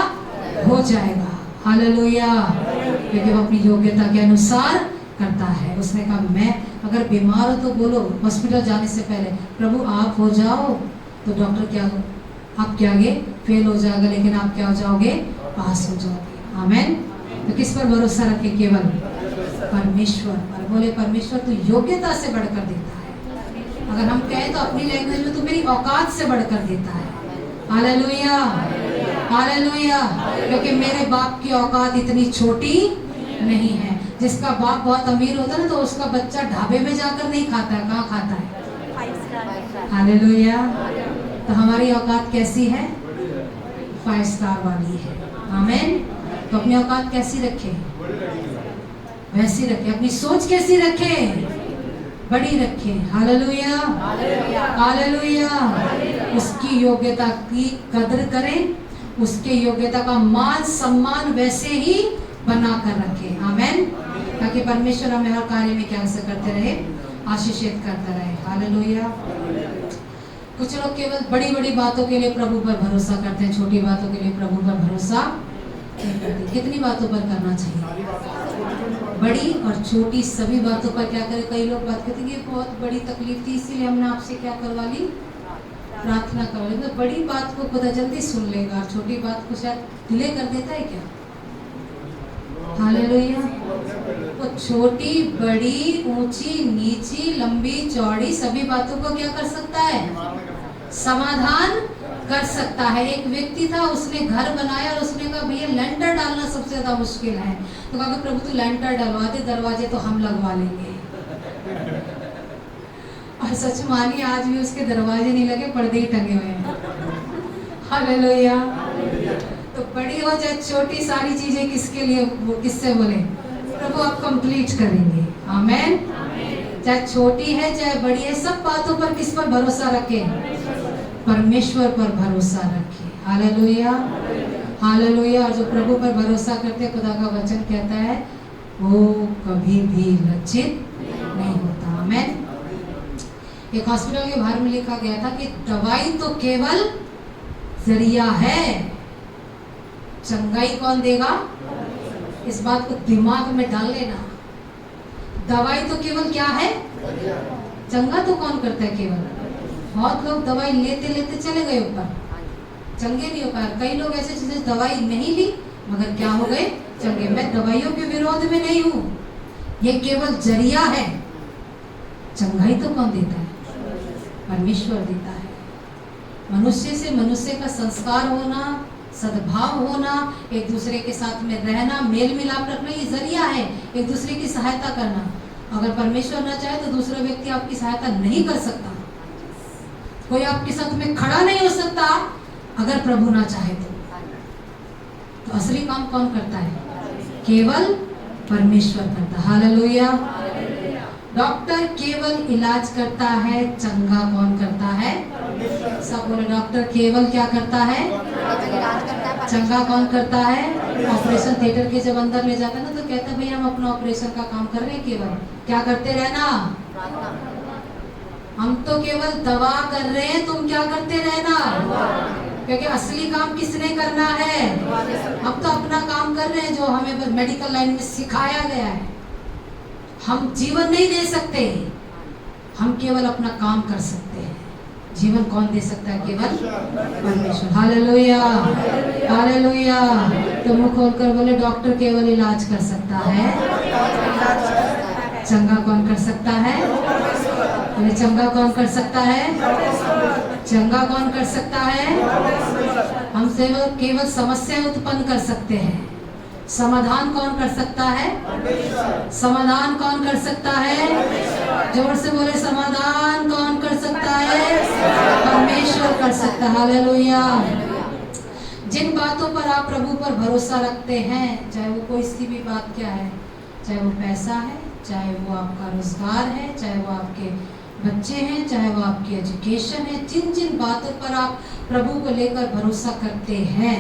S1: हो जाएगा। हालेलुया। क्योंकि वो अपनी योग्यता के अनुसार करता है। उसने कहा मैं अगर बीमार हो तो बोलो, हॉस्पिटल जाने से पहले प्रभु आप हो जाओ, तो डॉक्टर क्या, आप क्या आगे फेल हो जाएगा, लेकिन आप क्या हो जाओगे, पास हो जाओगे। आमीन। तो किस पर भरोसा रखे? केवल परमेश्वर पर। बोले परमेश्वर तू योग्यता से बढ़कर देता है। अगर हम कहें तो अपनी लैंग्वेज में, तो मेरी औकात से बढ़कर देता है। Hallelujah, hallelujah. क्योंकि मेरे बाप की औकात इतनी छोटी नहीं है। जिसका बाप बहुत अमीर होता है ना, तो उसका बच्चा ढाबे में जाकर नहीं खाता है, कहाँ खाता है? हालेलुया। तो हमारी औकात कैसी है? 5 स्टार वाली है। आमीन। तो अपनी औकात कैसी रखे? वैसी रखे। अपनी सोच कैसी रखे? बड़ी रखे। Hallelujah, hallelujah. उसकी योग्यता की कदर करें, उसके योग्यता का मान सम्मान वैसे ही बना कर रखें। आमीन। ताकि परमेश्वर हमें हर कार्य में क्या से करते रहे, आशीषित करता रहे। हालेलुया। कुछ लोग केवल बड़ी बड़ी बातों के लिए प्रभु पर भरोसा करते हैं, छोटी बातों के लिए प्रभु पर भरोसा नहीं करते। कितनी बातों पर करना चाहिए? बड़ी और छोटी सभी बातों पर क्या करें? कई लोग बात करते हैं कि बहुत बड़ी तकलीफ थी इसीलिए हमने आपसे क्या करवा ली, प्रार्थना करवा ली। तो बड़ी बात को खुदा जल्दी सुन लेगा, और छोटी बात को शायद डिले कर देता है क्या? हालेलुया। वो छोटी बड़ी ऊंची नीची लंबी चौड़ी सभी बातों को क्या कर सकता है? समाधान कर सकता है। एक व्यक्ति था, उसने घर बनाया और उसने कहा भैया लेंटर डालना सबसे ज्यादा मुश्किल है। तो कहा प्रभु तू लेंटर डलवा दे, दरवाजे तो हम लगवा लेंगे। और सच मानिए आज भी उसके दरवाजे नहीं लगे, पर्दे ही टंगे हुए हैं। हालेलुया। तो बड़ी हो चाहे छोटी, सारी चीजें किसके लिए, किससे बोले? प्रभु आप कंप्लीट करेंगे। आमीन। चाहे छोटी है चाहे बड़ी है, सब बातों पर किस पर भरोसा रखें? परमेश्वर पर भरोसा रखें। Hallelujah, hallelujah. और जो प्रभु पर भरोसा करते, खुदा का वचन कहता है वो कभी भी लज्जित नहीं होता। आमीन। एक हॉस्पिटल के बाहर में लिखा गया था कि दवाई तो केवल जरिया है, चंगाई कौन देगा? इस बात को दिमाग में डाल लेना। दवाई तो केवल क्या है? चंगा तो कौन करता है? केवल। बहुत लोग दवाई लेते लेते चले गए ऊपर, चंगे नहीं हो पाए। कई लोग ऐसे चीजें दवाई नहीं ली मगर क्या हो गए? चंगे। मैं दवाइयों के विरोध में नहीं हूँ, ये केवल जरिया है। चंगाई तो कौन देता है? परमेश्वर देता है। मनुष्य से मनुष्य का संस्कार होना, सद्भाव होना, एक दूसरे के साथ में रहना, मेल मिलाप रखना, ये जरिया है एक दूसरे की सहायता करना। अगर परमेश्वर ना चाहे तो दूसरा व्यक्ति आपकी सहायता नहीं कर सकता, कोई आपके साथ में खड़ा नहीं हो सकता अगर प्रभु ना चाहे तो असली काम कौन करता है? केवल परमेश्वर करता है। हालेलुया। डॉक्टर केवल इलाज करता है, चंगा कौन करता है? सब बोले डॉक्टर केवल क्या करता है? चंगा कौन करता है? ऑपरेशन थिएटर के जब अंदर ले जाता है ना, तो कहता है भैया हम अपना ऑपरेशन का काम कर रहे हैं, केवल क्या करते रहना? हम तो केवल दवा कर रहे हैं, तुम क्या करते रहना? क्योंकि असली काम किसने करना है? हम तो अपना काम कर रहे हैं जो हमें मेडिकल लाइन में सिखाया गया है। हम जीवन नहीं दे सकते, हम केवल अपना काम कर सकते हैं। जीवन कौन दे सकता है? केवल परमेश्वर। Hallelujah, hallelujah. तो मुंह खोलकर बोले, डॉक्टर केवल इलाज कर सकता है, चंगा कौन कर सकता है? बोले, चंगा कौन कर सकता है? चंगा कौन कर सकता है? हम केवल समस्या उत्पन्न कर सकते हैं। समाधान कौन कर सकता है? समाधान कौन कर सकता है? जोर से बोले, समाधान कौन कर सकता है? परमेश्वर कर सकता है। हालेलुया। जिन बातों पर आप प्रभु पर भरोसा रखते हैं, चाहे वो कोई सी भी बात क्या है, चाहे वो पैसा है, चाहे वो आपका रोजगार है, चाहे वो आपके बच्चे हैं, चाहे वो आपकी एजुकेशन है, जिन जिन बातों पर आप प्रभु को लेकर भरोसा करते हैं,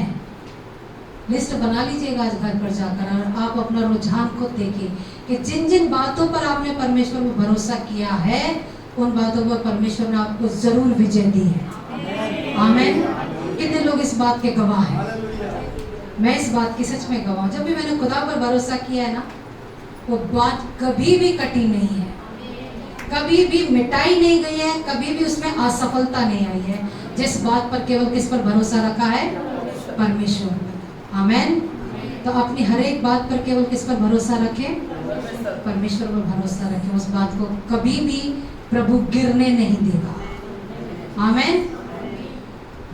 S1: लिस्ट बना लीजिएगा आज घर पर जाकर और आप अपना रुझान को देखिए कि जिन जिन बातों पर आपने परमेश्वर में भरोसा किया है, उन बातों पर परमेश्वर ने आपको जरूर विजय दी है। आमीन। कितने लोग इस बात के गवाह हैं? मैं इस बात की सच में गवाह हूं। जब भी मैंने खुदा पर भरोसा किया है ना, वो बात कभी भी कटी नहीं है, कभी भी मिटाई नहीं गई है, कभी भी उसमें असफलता नहीं आई है। जिस बात पर केवल किस पर भरोसा रखा है? परमेश्वर पर। आमीन। तो अपनी हर एक बात पर केवल किस पर भरोसा रखें? परमेश्वर पर भरोसा रखें। उस बात को कभी भी प्रभु गिरने नहीं देगा। आमीन।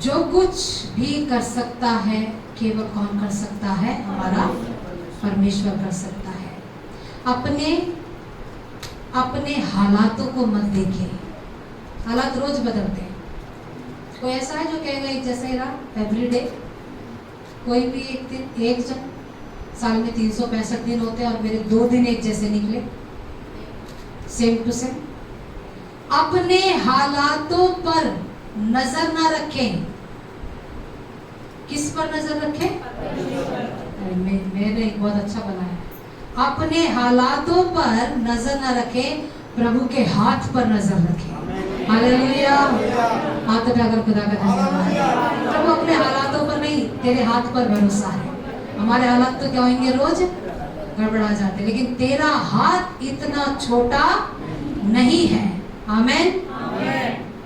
S1: जो कुछ भी कर सकता है केवल कौन कर सकता है? हमारा परमेश्वर कर सकता है। अपने हालातों को मत देखें। हालात रोज बदलते हैं। कोई ऐसा है जो कहेगा एक जैसे ही रहा एवरीडे? कोई भी एक दिन, एक जन साल में 365 दिन होते हैं और मेरे 2 दिन एक जैसे निकले, सेम टू सेम। अपने हालातों पर नजर ना रखें। किस पर नजर रखें? मैंने एक बहुत अच्छा बनाया। अपने हालातों पर नजर ना रखें, प्रभु के हाथ पर नजर रखें। हालेलुया। हाथ उठाकर खुदा का धन्यवाद। प्रभु अपने हालातों पर नहीं, तेरे हाथ पर भरोसा है। हमारे हालात तो क्या होंगे? रोज गड़बड़ा जाते, लेकिन तेरा हाथ इतना छोटा नहीं है। आमीन।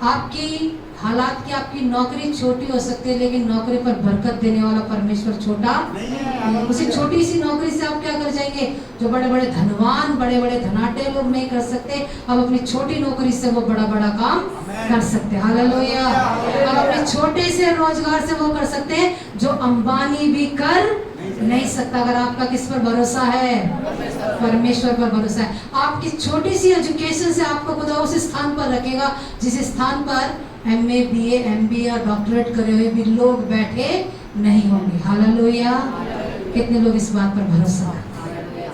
S1: आपकी हालात की, आपकी नौकरी छोटी हो सकती है, लेकिन नौकरी पर बरकत देने वाला परमेश्वर छोटा नहीं। उसी छोटी सी नौकरी से आप क्या कर जाएंगे? जो बड़े बड़े धनवान, बड़े बड़े धनाटे लोग नहीं कर सकते, अब अपनी छोटी नौकरी से वो बड़ा बड़ा काम कर सकते हैं। हालेलुया। अब अपने छोटे से रोजगार से वो कर सकते हैं जो अंबानी भी कर नहीं सकता। अगर आपका किस पर भरोसा है? परमेश्वर पर भरोसा है। आपकी छोटी सी एजुकेशन से आपको खुदा उस स्थान पर रखेगा जिस स्थान पर MA, BA, MBA और डॉक्टरेट करे हुए भी लोग बैठे नहीं होंगे। हालेलुया। कितने लोग इस बात पर भरोसा करते हैं?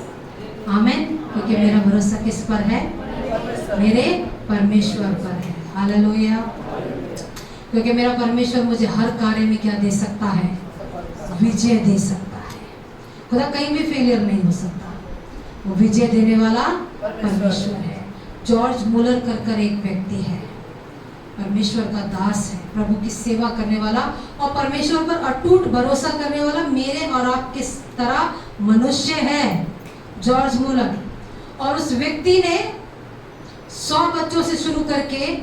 S1: आमीन। क्योंकि मेरा भरोसा किस पर है? मेरे परमेश्वर पर है। हालेलुया। क्योंकि मेरा परमेश्वर मुझे हर कार्य में क्या दे सकता है? विजय दे सकता है। खुदा कहीं भी फेलियर नहीं हो सकता, वो विजय देने वाला परमेश्वर है। जॉर्ज मुलर कर एक व्यक्ति है, परमेश्वर का दास है, प्रभु की सेवा करने वाला और परमेश्वर पर अटूट भरोसा करने वाला मेरे और आपके तरह मनुष्य है, जॉर्ज मुलर। और उस व्यक्ति ने 100 बच्चों से शुरू करके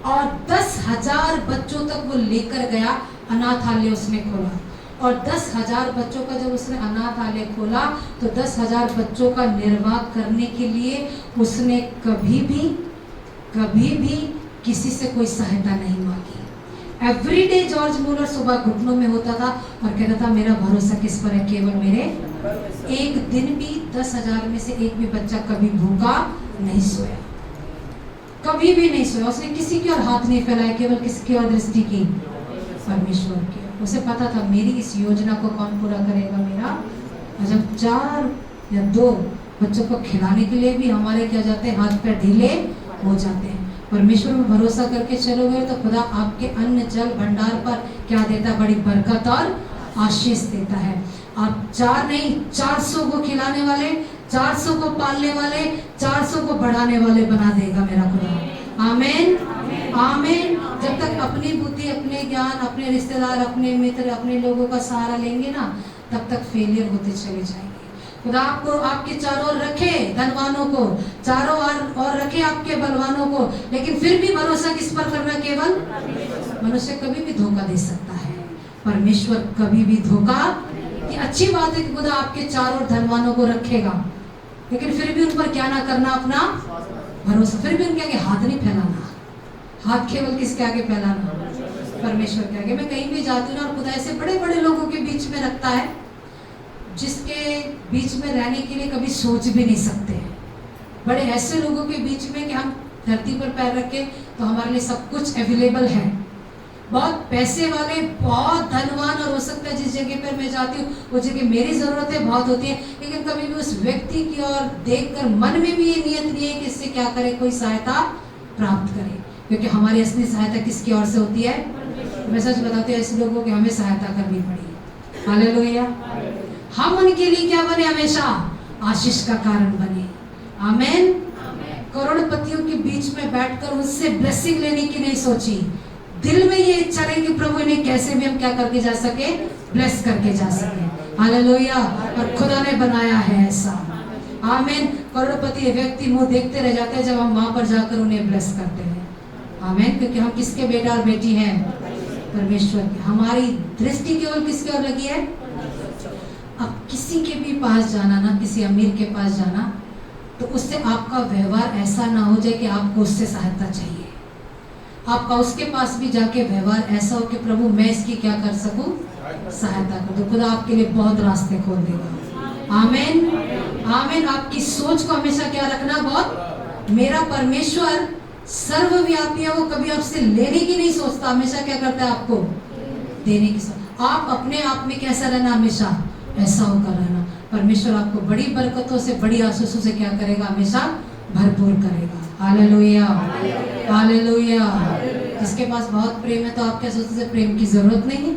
S1: और 10,000 बच्चों तक वो लेकर गया। अनाथालय उसने खोला और 10,000 बच्चों का जब उसने अनाथालय खोला तो 10,000 बच्चों का निर्वाह करने के लिए उसने कभी भी किसी से कोई सहायता नहीं मांगी। एवरीडे जॉर्ज मुलर सुबह घुटनों में होता था और कहता था मेरा भरोसा किस पर है? केवल मेरे। एक दिन भी 10,000 में से एक भी बच्चा कभी भूखा नहीं सोया, कभी भी नहीं सोया। उसने किसी की और हाथ नहीं फैलाया, केवल किसकी और दृष्टि की? परमेश्वर की। उसे पता था मेरी इस योजना को कौन पूरा करेगा? मेरा। और जब 4 या 2 बच्चों को खिलाने के लिए भी हमारे क्या जाते हैं? हाथ पैर ढीले हो जाते हैं। परमेश्वर में भरोसा करके चलोगे तो खुदा आपके अन्न जल भंडार पर क्या देता? बड़ी बरकत और आशीष देता है। आप 4 नहीं 400 को खिलाने वाले, 400 को पालने वाले, 400 को बढ़ाने वाले बना देगा मेरा खुदा। आमीन। आमीन। जब तक अपनी बुद्धि, अपने ज्ञान, अपने रिश्तेदार, अपने मित्र, अपने लोगों का सहारा लेंगे ना, तब तक फेलियर होते चले जाएंगे। खुदा आपको आपके चारों ओर रखे धनवानों को, चारों ओर रखे आपके बलवानों को, लेकिन फिर भी भरोसा किस पर करना? केवल मनुष्य कभी भी धोखा दे सकता है, परमेश्वर कभी भी धोखा। ये अच्छी बात है कि खुदा आपके चारों ओर धनवानों को रखेगा, लेकिन फिर भी उन पर क्या ना करना? अपना भरोसा। फिर भी उनके आगे हाथ नहीं फैलाना। हाथ केवल किसके आगे फैलाना? परमेश्वर के आगे। मैं कहीं भी जाती हूँ ना, और खुदा ऐसे बड़े बड़े लोगों के बीच में रखता है जिसके बीच में रहने के लिए कभी सोच भी नहीं सकते हैं। बड़े ऐसे लोगों के बीच में कि हम धरती पर पैर रखें तो हमारे लिए सब कुछ अवेलेबल है, बहुत पैसे वाले, बहुत धनवान, और हो सकता है जिस जगह पर मैं जाती हूँ वो जगह मेरी ज़रूरतें बहुत होती हैं, लेकिन कभी भी उस व्यक्ति की ओर देखकर मन में भी ये नियत नहीं है कि इससे क्या करे, कोई सहायता प्राप्त करे, क्योंकि हमारी असली सहायता किसकी ओर से होती है? मैं सच बताती हूँ, ऐसे लोगों की हमें सहायता करनी पड़ी। हालेलुया। हम उनके लिए क्या बने? हमेशा आशीष का कारण बने। आमीन। करोड़पतियों के बीच में बैठकर उससे ब्लेसिंग लेने की नहीं सोची, दिल में ये इच्छा रही कि प्रभु इन्हें कैसे भी हम क्या करके जा सके? ब्लेस करके जा सके। हालेलुया। और खुदा ने बनाया है ऐसा। आमीन। करोड़पति व्यक्ति मुंह देखते रह जाते हैं जब हम वहां पर जाकर उन्हें ब्लेस करते हैं। आमीन। क्योंकि हम किसके बेटा और बेटी हैं? परमेश्वर के। हमारी दृष्टि केवल किसके ओर लगी है? अब किसी के भी पास जाना ना, किसी अमीर के पास जाना, तो उससे आपका व्यवहार ऐसा ना हो जाए कि आपको उससे सहायता चाहिए। आपका उसके पास भी जाके व्यवहार ऐसा हो कि प्रभु मैं इसकी क्या कर सकूं? सहायता कर दो। खुदा आपके लिए बहुत रास्ते खोल देगा। आमीन। आमीन। आपकी सोच को हमेशा क्या रखना? बहुत, मेरा परमेश्वर सर्वव्यापी है, वो कभी आपसे लेने की नहीं सोचता, हमेशा क्या करता है? आपको देने की सोच। आप अपने आप में कैसा रहना? हमेशा ऐसा होकर रहना। परमेश्वर आपको बड़ी बरकतों से, बड़ी आशीषों से क्या करेगा? हमेशा भरपूर करेगा। हालेलुया। हालेलुया। जिसके पास बहुत प्रेम है तो आप क्या सोचते हैं? प्रेम की जरूरत नहीं है?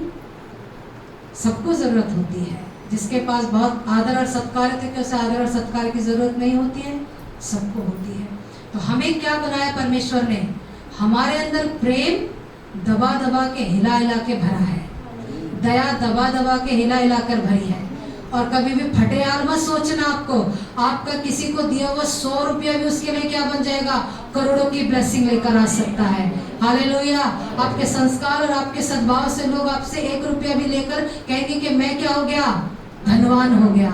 S1: सबको जरूरत होती है। जिसके पास बहुत आदर और सत्कार है तो क्या उसे आदर और सत्कार की जरूरत नहीं होती है? सबको होती है। तो हमें क्या बनाया परमेश्वर ने? हमारे अंदर प्रेम दबा दबा के, हिला हिला के भरा है, दया दबा दबा के, हिला हिला कर भरी है। और कभी भी फटे यार मत सोचना। आपका किसी को दिया हुआ 100 रुपया भी उसके लिए क्या बन जाएगा? करोड़ों की ब्लेसिंग लेकर आ सकता है। हालेलुया। आपके संस्कार और आपके सद्भाव से लोग आपसे 1 रुपया भी लेकर कहेंगे कि मैं क्या हो गया? धनवान हो गया।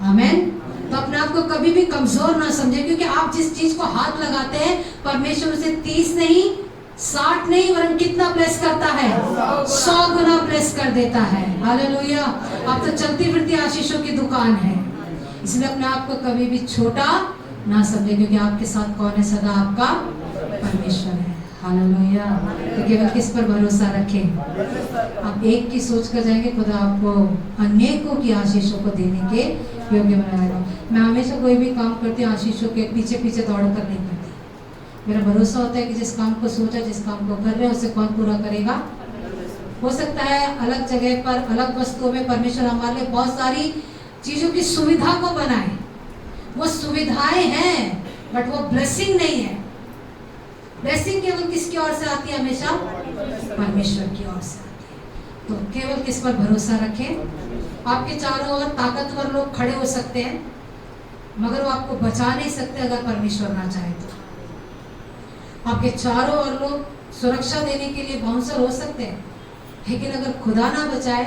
S1: आमीन। तो अपने आप को कभी भी कमजोर ना समझे, क्योंकि आप जिस चीज को हाथ लगाते हैं परमेश्वर उसे 30 नहीं, 60 नहीं, वरन कितना ब्लेस करता है? 100 गुना ब्लेस कर देता है। हालेलुया। आप तो चलती फिरती आशीषों की दुकान है, इसलिए अपने आप को कभी भी छोटा ना समझे, क्योंकि आपके साथ कौन है? सदा आपका परमेश्वर है। हालेलुया। तो केवल किस पर भरोसा रखें? आप एक की सोच कर जाएंगे, खुदा आपको अनेकों की आशीषों को देने के योग्य बनाएगा। मैं हमेशा कोई भी काम करती हूँ आशीषों के पीछे पीछे दौड़ कर नहीं करती। मेरा भरोसा होता है कि जिस काम को सोचा, जिस काम को कर रहे हैं, उसे कौन पूरा करेगा? हो सकता है अलग जगह पर, अलग वस्तुओं में परमेश्वर हमारे लिए बहुत सारी चीजों की सुविधा को बनाए। वो सुविधाएं हैं बट वो ब्लेसिंग नहीं है। ब्लेसिंग केवल किसकी ओर से आती है? हमेशा परमेश्वर की ओर से आती है। तो केवल किस पर भरोसा रखें? आपके चारों ओर ताकतवर लोग खड़े हो सकते हैं, मगर वो आपको बचा नहीं सकते अगर परमेश्वर ना चाहे तो। आपके चारों ओर लोग सुरक्षा देने के लिए बाउंसर हो सकते हैं, लेकिन अगर खुदा ना बचाए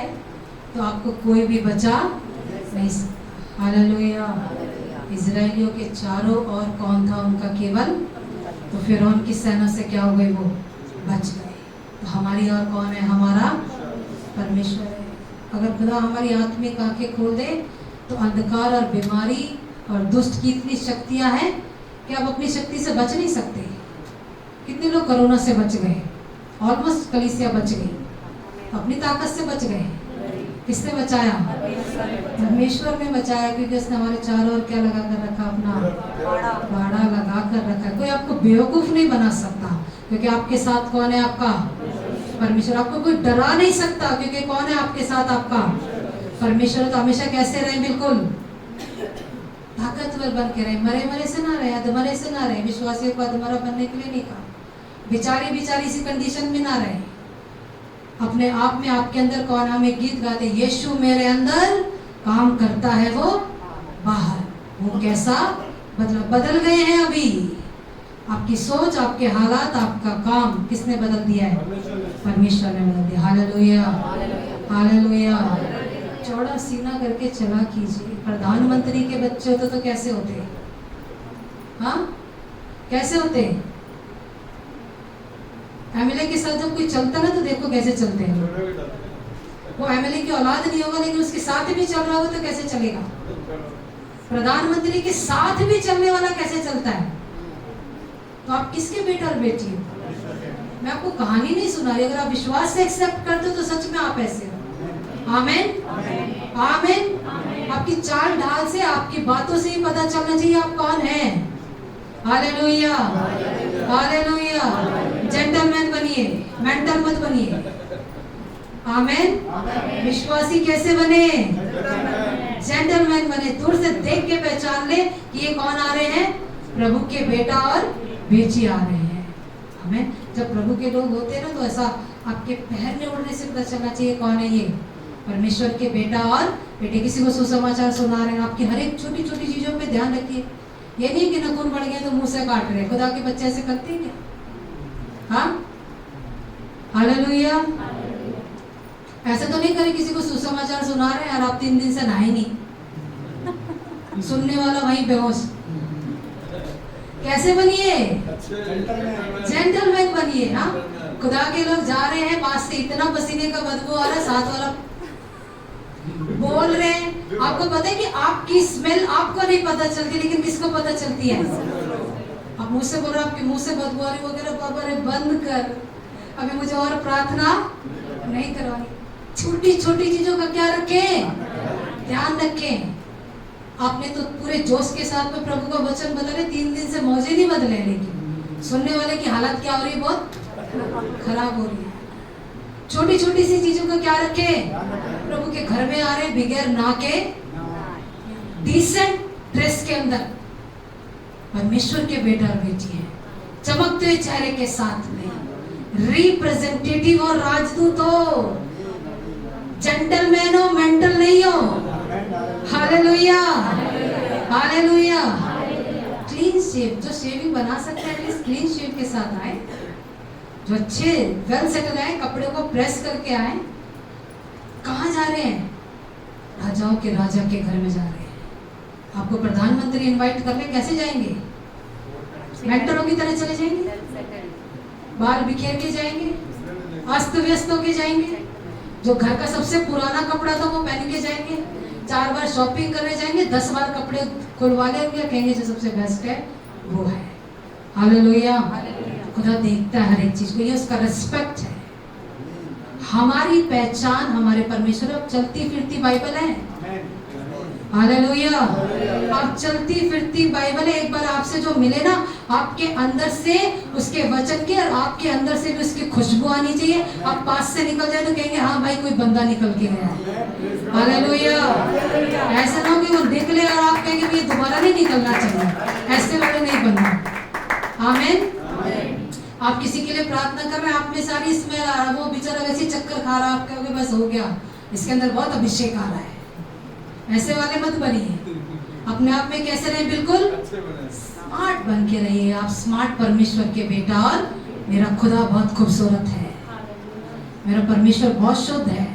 S1: तो आपको कोई भी बचा नहीं सकता। हालेलुया। इजराइलियों के चारों ओर कौन था? उनका केवल, तो फिरौन की सेना से क्या हो गई? वो बच गए। तो हमारी और कौन है? हमारा परमेश्वर है। अगर खुदा हमारी आत्मिक आंखें खोल दे तो अंधकार और बीमारी और दुष्ट की इतनी शक्तियां हैं कि आप अपनी शक्ति से बच नहीं सकते। कितने लोग कोरोना से बच गए? ऑलमोस्ट कलीसिया बच गई, अपनी ताकत से बच गए। किसने बचाया? परमेश्वर ने बचाया, क्योंकि उसने हमारे चारों ओर क्या लगा कर रखा? अपना बाड़ा लगा कर रखा। कोई आपको बेवकूफ नहीं बना सकता, क्योंकि आपके साथ कौन है? आपका परमेश्वर। आपको कोई डरा नहीं सकता, क्योंकि कौन है आपके साथ? आपका परमेश्वर। तो हमेशा कैसे रहे? बिल्कुल ताकतवर बन के रहे। मरे मरे से ना रहे, अधमरे से ना रहे। विश्वासियों को अधमरा बनने के लिए नहीं कहा, बेचारी बेचारी सी कंडीशन में ना रहे। अपने आप में आपके अंदर कौन, हम एक गीत गाते, यीशु मेरे अंदर काम करता है वो बाहर। वो कैसा बदल गए हैं अभी। आपकी सोच, आपके हालात, आपका काम किसने बदल दिया है? परमेश्वर ने बदल दिया। Hallelujah, hallelujah. चौड़ा सीना करके चला कीजिए। प्रधानमंत्री के बच्चे होते तो कैसे होते? हाँ, कैसे होते? एमएलए के साथ जब कोई चलता ना तो देखो कैसे चलते हैं। वो एमएलए की औलाद नहीं होगा लेकिन उसके साथ भी चल रहा होगा तो कैसे चलेगा? प्रधानमंत्री के साथ भी चलने वाला कैसे चलता है? तो आप किसके बेटा और बेटी हो? मैं आपको कहानी नहीं सुना रही। अगर आप विश्वास से एक्सेप्ट करते हो तो सच में आप ऐसे हो। आमीन, आमीन। आपकी चाल ढाल से, आपकी बातों से ही पता चलना चाहिए आप कौन हैं। Hallelujah, hallelujah. जेंटलमैन बनिए, मेंटल मत बनिए। आमीन। विश्वासी कैसे बने? जेंटलमैन बने। दूर से देख के पहचान ले कि ये कौन आ रहे हैं? प्रभु के बेटा और बेटी आ रहे हैं। आमीन। जब प्रभु के लोग होते हैं ना तो ऐसा आपके पैर में उड़ने से पता चलना चाहिए कौन है ये? परमेश्वर के बेटा और बेटे। किसी को सुसमाचार सुना रहे हैं, आपकी हर एक छोटी छोटी चीजों पे ध्यान रखिए। ये नहीं कि नखून बढ़ गया तो मुंह से काट रहे। खुदा के बच्चे ऐसे करते हैं क्या? हाँ, हालेलुया। ऐसे तो नहीं करे किसी को सुसमाचार सुना रहे हैं और आप 3 दिन से नहाए नहीं। सुनने वाला वहीं बेहोश। कैसे बनिए? जेंटलमैन बनिए। हाँ, खुदा के लोग जा रहे हैं, पास से इतना पसीने का बदबू आ रहा है, साथ वाला बोल रहे हैं। आपको पता है कि आपकी स्मेल आपको नहीं पता चलती लेकिन किसको पता चलती है? आप मुझ से बोल रहे हो आपके मुंह से बदबू आ रही, वो कह रहे बाबा रे बंद कर, अभी मुझे और प्रार्थना नहीं करवानी। छोटी छोटी चीजों का क्या रखें? ध्यान रखें। आपने तो पूरे जोश के साथ में प्रभु का वचन बदले, 3 दिन से मौजे नहीं बदले, लेकिन सुनने वाले की हालत क्या हो रही है? बहुत खराब हो रही है। छोटी छोटी सी चीजों का क्या रखें? प्रभु के घर में आ रहे बिगैर ना के, डिसेंट ड्रेस के अंदर, परमेश्वर के बेटा और बेटी है, चमकते हुए चेहरे के साथ में, रिप्रेजेंटेटिव और राजदूत हो, जेंटलमैन हो, मेंटल नहीं हो। Hallelujah, hallelujah. क्लीन शेव, जो शेविंग बना सकते हैं प्लीज क्लीन शेव के साथ आए। जो अच्छे वेल सेटल आए, कपड़े को प्रेस करके आए। कहाँ जा रहे हैं? राजाओं के राजा के घर में जा रहे हैं। आपको प्रधानमंत्री इनवाइट कर ले, कैसे जाएंगे? मेंटरों की तरह चले जाएंगे, बाल बिखेर के जाएंगे, अस्त व्यस्त होके जाएंगे। जो घर का सबसे पुराना कपड़ा था वो पहन के जाएंगे, 4 बार शॉपिंग करने जाएंगे, 10 बार कपड़े खुलवा लेंगे, कहेंगे जो सबसे बेस्ट है वो है। हालेलुया। खुदा देखता है हर एक चीज को, ये उसका रिस्पेक्ट है। हमारी पहचान हमारे परमेश्वर। अब चलती फिरती बाइबल है। हालेलुया। आप चलती फिरती बाइबल है। एक बार आपसे जो मिले ना, आपके अंदर से उसके वचन की और आपके अंदर से भी उसकी खुशबू आनी चाहिए। आप पास से निकल जाए तो कहेंगे हाँ भाई कोई बंदा निकल के गया है। हालेलुया। ऐसा ना हो कि वो देख ले और आप कहेंगे ये दोबारा नहीं निकलना चाहिए। ऐसे वाले नहीं बनना। आमीन। आप किसी के लिए प्रार्थना कर रहे हैं, आप में सारी स्मेल आ रहा, वो बेचारा वैसे चक्कर खा रहा, आप कहोगे बस हो गया, इसके अंदर बहुत अभिषेक आ रहा है। ऐसे वाले मत बनिए। अपने आप में कैसे रहे? बिल्कुल स्मार्ट बन के रहिए। आप स्मार्ट परमेश्वर के बेटा और मेरा खुदा बहुत खूबसूरत है, मेरा परमेश्वर बहुत शुद्ध है।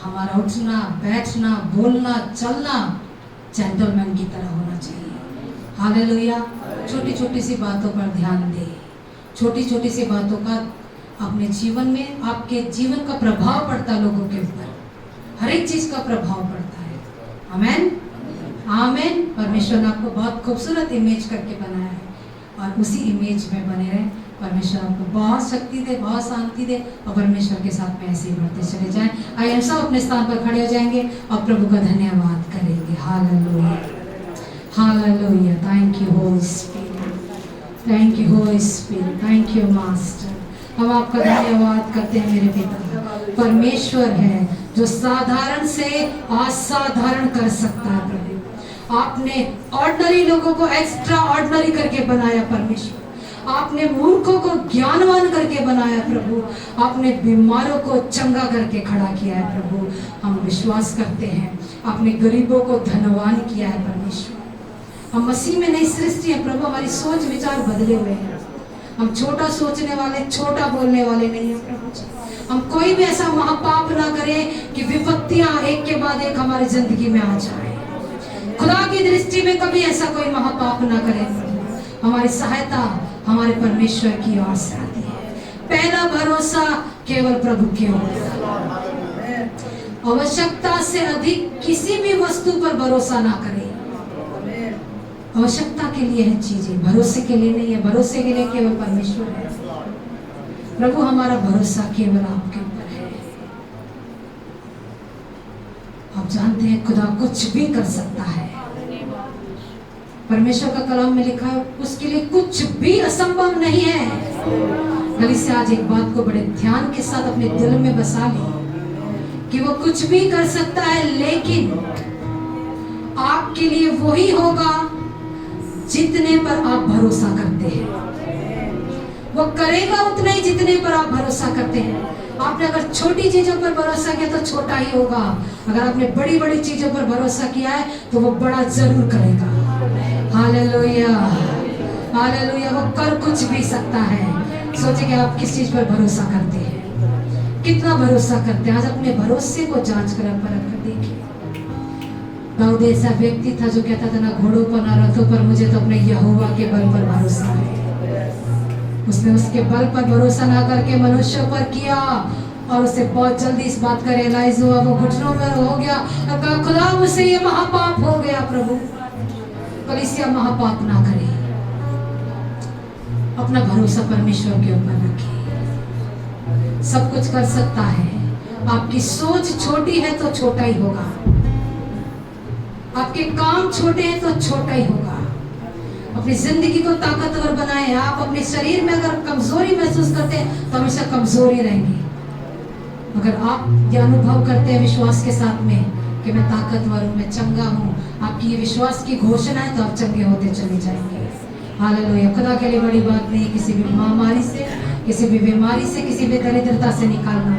S1: हमारा उठना बैठना बोलना चलना जेंटलमैन की तरह होना चाहिए। हालेलुया। छोटी छोटी सी बातों पर ध्यान दे। छोटी छोटी सी बातों का अपने जीवन में, आपके जीवन का प्रभाव पड़ता है लोगों के ऊपर, हर एक चीज का प्रभाव पड़ता है। आमीन, आमीन। परमेश्वर ने आपको बहुत खूबसूरत इमेज करके बनाया है और उसी इमेज में बने रहे। परमेश्वर आपको बहुत शक्ति दे, बहुत शांति दे और परमेश्वर के साथ में ऐसे ही बढ़ते चले जाएं। आइए हम सब अपने स्थान पर खड़े हो जाएंगे और प्रभु का धन्यवाद करेंगे। Hallelujah, hallelujah. Thank you Holi spirit, thank you Holi spirit, thank you master. हम आपका धन्यवाद करते हैं मेरे पिता। परमेश्वर है जो साधारण से असाधारण कर सकता है। प्रभु आपने ऑर्डिनरी लोगों को एक्स्ट्रा ऑर्डिनरी करके बनाया। परमेश्वर आपने मूर्खों को ज्ञानवान करके बनाया प्रभु, आपने बीमारों को चंगा करके खड़ा किया है प्रभु। हम विश्वास करते हैं आपने गरीबों को धनवान किया है परमेश्वर। हम मसीह में नई सृष्टि है प्रभु, हमारी सोच विचार बदले हुए हैं। हम छोटा सोचने वाले, छोटा बोलने वाले नहीं है प्रभु जी। हम कोई भी ऐसा महापाप ना करें कि विपत्तियां एक के बाद एक हमारी जिंदगी में आ जाए। खुदा की दृष्टि में कभी ऐसा कोई महापाप ना करें प्रभु। हमारी सहायता हमारे परमेश्वर की ओर से आती है। पहला भरोसा केवल प्रभु के ऊपर। आवश्यकता से अधिक किसी भी वस्तु पर भरोसा ना करें। आवश्यकता के लिए है चीजें, भरोसे के लिए नहीं है। भरोसे के लिए केवल परमेश्वर है प्रभु। हमारा भरोसा केवल आपके ऊपर है। आप जानते हैं खुदा कुछ भी कर सकता है। परमेश्वर का कलाम में लिखा है उसके लिए कुछ भी असंभव नहीं है। कल से आज एक बात को बड़े ध्यान के साथ अपने दिल में बसा ले कि वो कुछ भी कर सकता है, लेकिन आपके लिए वही होगा जितने पर आप भरोसा करते हैं। वो करेगा उतना ही जितने पर आप भरोसा करते हैं। आपने अगर छोटी चीजों पर भरोसा किया तो छोटा ही होगा। अगर आपने बड़ी बड़ी चीजों पर भरोसा किया है तो वो बड़ा जरूर करेगा। Hallelujah, hallelujah. वो कर कुछ भी सकता है। सोचिए कि आप किस चीज पर भरोसा करते हैं, कितना भरोसा करते हैं। आज अपने भरोसे को जांच कर परख कर देखिए। दाऊद ऐसा व्यक्ति था जो कहता था ना घोड़ों पर ना रथों पर, मुझे तो अपने यहोवा के बल पर भरोसा है। उसने उसके बल पर भरोसा ना करके मनुष्य पर किया और उसे बहुत जल्दी इस बात का रियलाइज हुआ। वो घुटनों में हो गया और कहा खुदा मुझसे ये महापाप हो गया। प्रभु कलीसिया महापाप ना करे, अपना भरोसा परमेश्वर के ऊपर रखिए। सब कुछ कर सकता है। आपकी सोच छोटी है तो छोटा ही होगा, आपके काम छोटे हैं तो छोटा ही होगा। अपनी जिंदगी को ताकतवर बनाएं। आप अपने शरीर में अगर कमजोरी महसूस करते हैं तो हमेशा कमजोरी रहेंगी। अगर आप ये अनुभव करते हैं विश्वास के साथ में कि मैं ताकतवर हूँ, मैं चंगा हूँ, आपकी ये विश्वास की घोषणा है, तो आप चंगे होते चले जाएंगे। हालेलुया। खुदा के लिए बड़ी बात नहीं किसी भी महामारी से, किसी भी बीमारी से, किसी भी दरिद्रता से निकालना।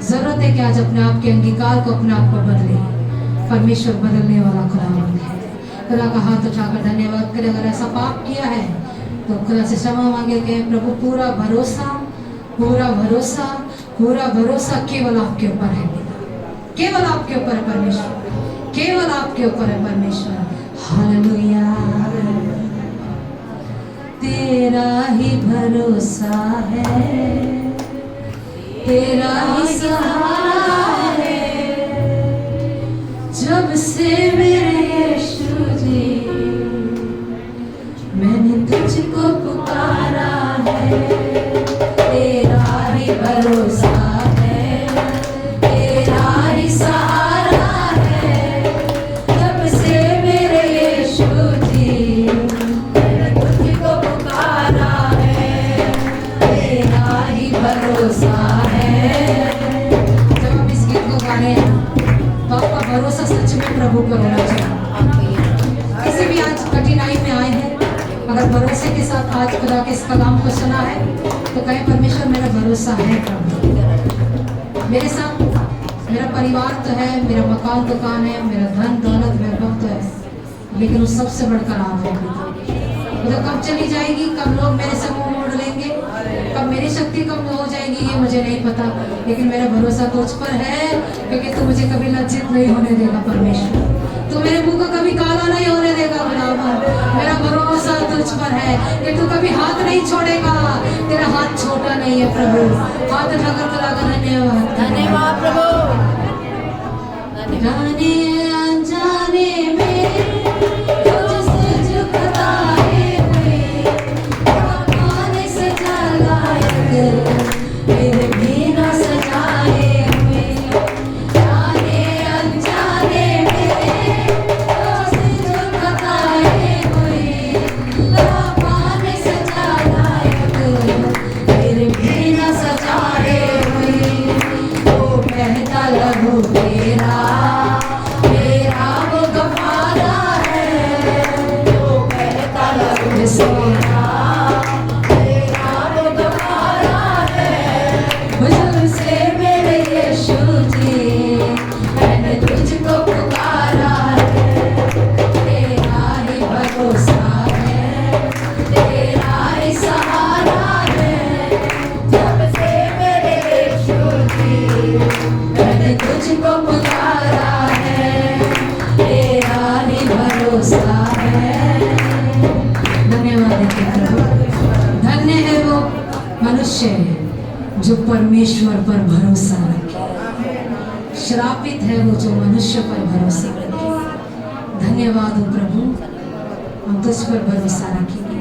S1: जरूरत है कि आज अपने आप के अंगीकार को, अपने आप को बदले। परमेश्वर बदलने वाला खुदावंद है। खुदा का हाथ उठाकर धन्यवाद करें। अगर ऐसा पाप किया है तो खुदा से क्षमा मांगे कि प्रभु पूरा भरोसा, पूरा भरोसा, पूरा भरोसा केवल आपके ऊपर है। केवल आपके ऊपर है परमेश्वर, केवल आपके ऊपर है परमेश्वर। हालेलुया। तेरा ही भरोसा है, तेरा ही सहारा है। जब से मेरे यीशु जी मैंने तुझको पुकारा है, तेरा ही भरोसा है, तेरा ही सहारा है। जब से मेरे यीशु जी मैंने तुझको पुकारा है, तेरा ही भरोसा है। जब हम इस गीत को गा रहे हैं तो आपका भरोसा सच में प्रभु पर होना चाहिए। किसी भी आज कठिनाई में आए हैं, अगर भरोसे के साथ आज खुदा के इस कलाम को सुना है तो कहें परमेश्वर मेरा भरोसा है प्रभु। मेरे साथ मेरा परिवार तो है, मेरा मकान दुकान है, मेरा धन दौलत वैभव तो है, लेकिन उस सबसे बढ़कर आप है। तो कब चली जाएगी, कब लोग मेरे से मुंह मोड़ लेंगे, कब मेरी शक्ति कम हो जाएगी, ये मुझे नहीं पता, लेकिन मेरा भरोसा तुझ पर है, क्योंकि तू मुझे कभी लज्जित नहीं होने देगा परमेश्वर। तू मेरे मुंह को कभी काला नहीं होने देगा खुदावन। मेरा भरोसा तुझ पर है कि तू कभी हाथ नहीं छोड़ेगा। तेरा हाथ छोटा नहीं है प्रभु। हाथ उठाकर खुदा का धन्यवाद।
S4: धन्यवाद प्रभु।
S1: जाने अनजाने में तुझसे झुकताए हुए, आने सजा लायक मेरे भी न सजाए हुए। जाने अनजाने में तुझसे झुकताए हुए, आने सजा लायक मेरे भी न सजाए हुए। ओ बहता लहू तेरा मनुष्य है जो परमेश्वर पर भरोसा रखे। श्रापित है वो जो मनुष्य पर भरोसा रखे। धन्यवाद हो प्रभु, हम तुझ पर भरोसा रखेंगे।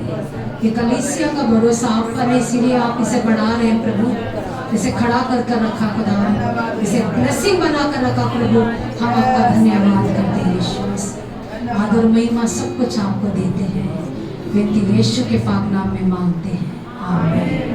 S1: ये कलीसिया का भरोसा आप पर है, इसीलिए आप इसे बढ़ा रहे हैं प्रभु, इसे खड़ा कर रखा खुदा, इसे ब्लेसिंग बना कर रखा प्रभु। हम आपका धन्यवाद करते हैं यीशु। आदर महिमा सब कुछ आपको देते हैं, व्यक्ति यीशु के पाक नाम में मांगते हैं, आमीन।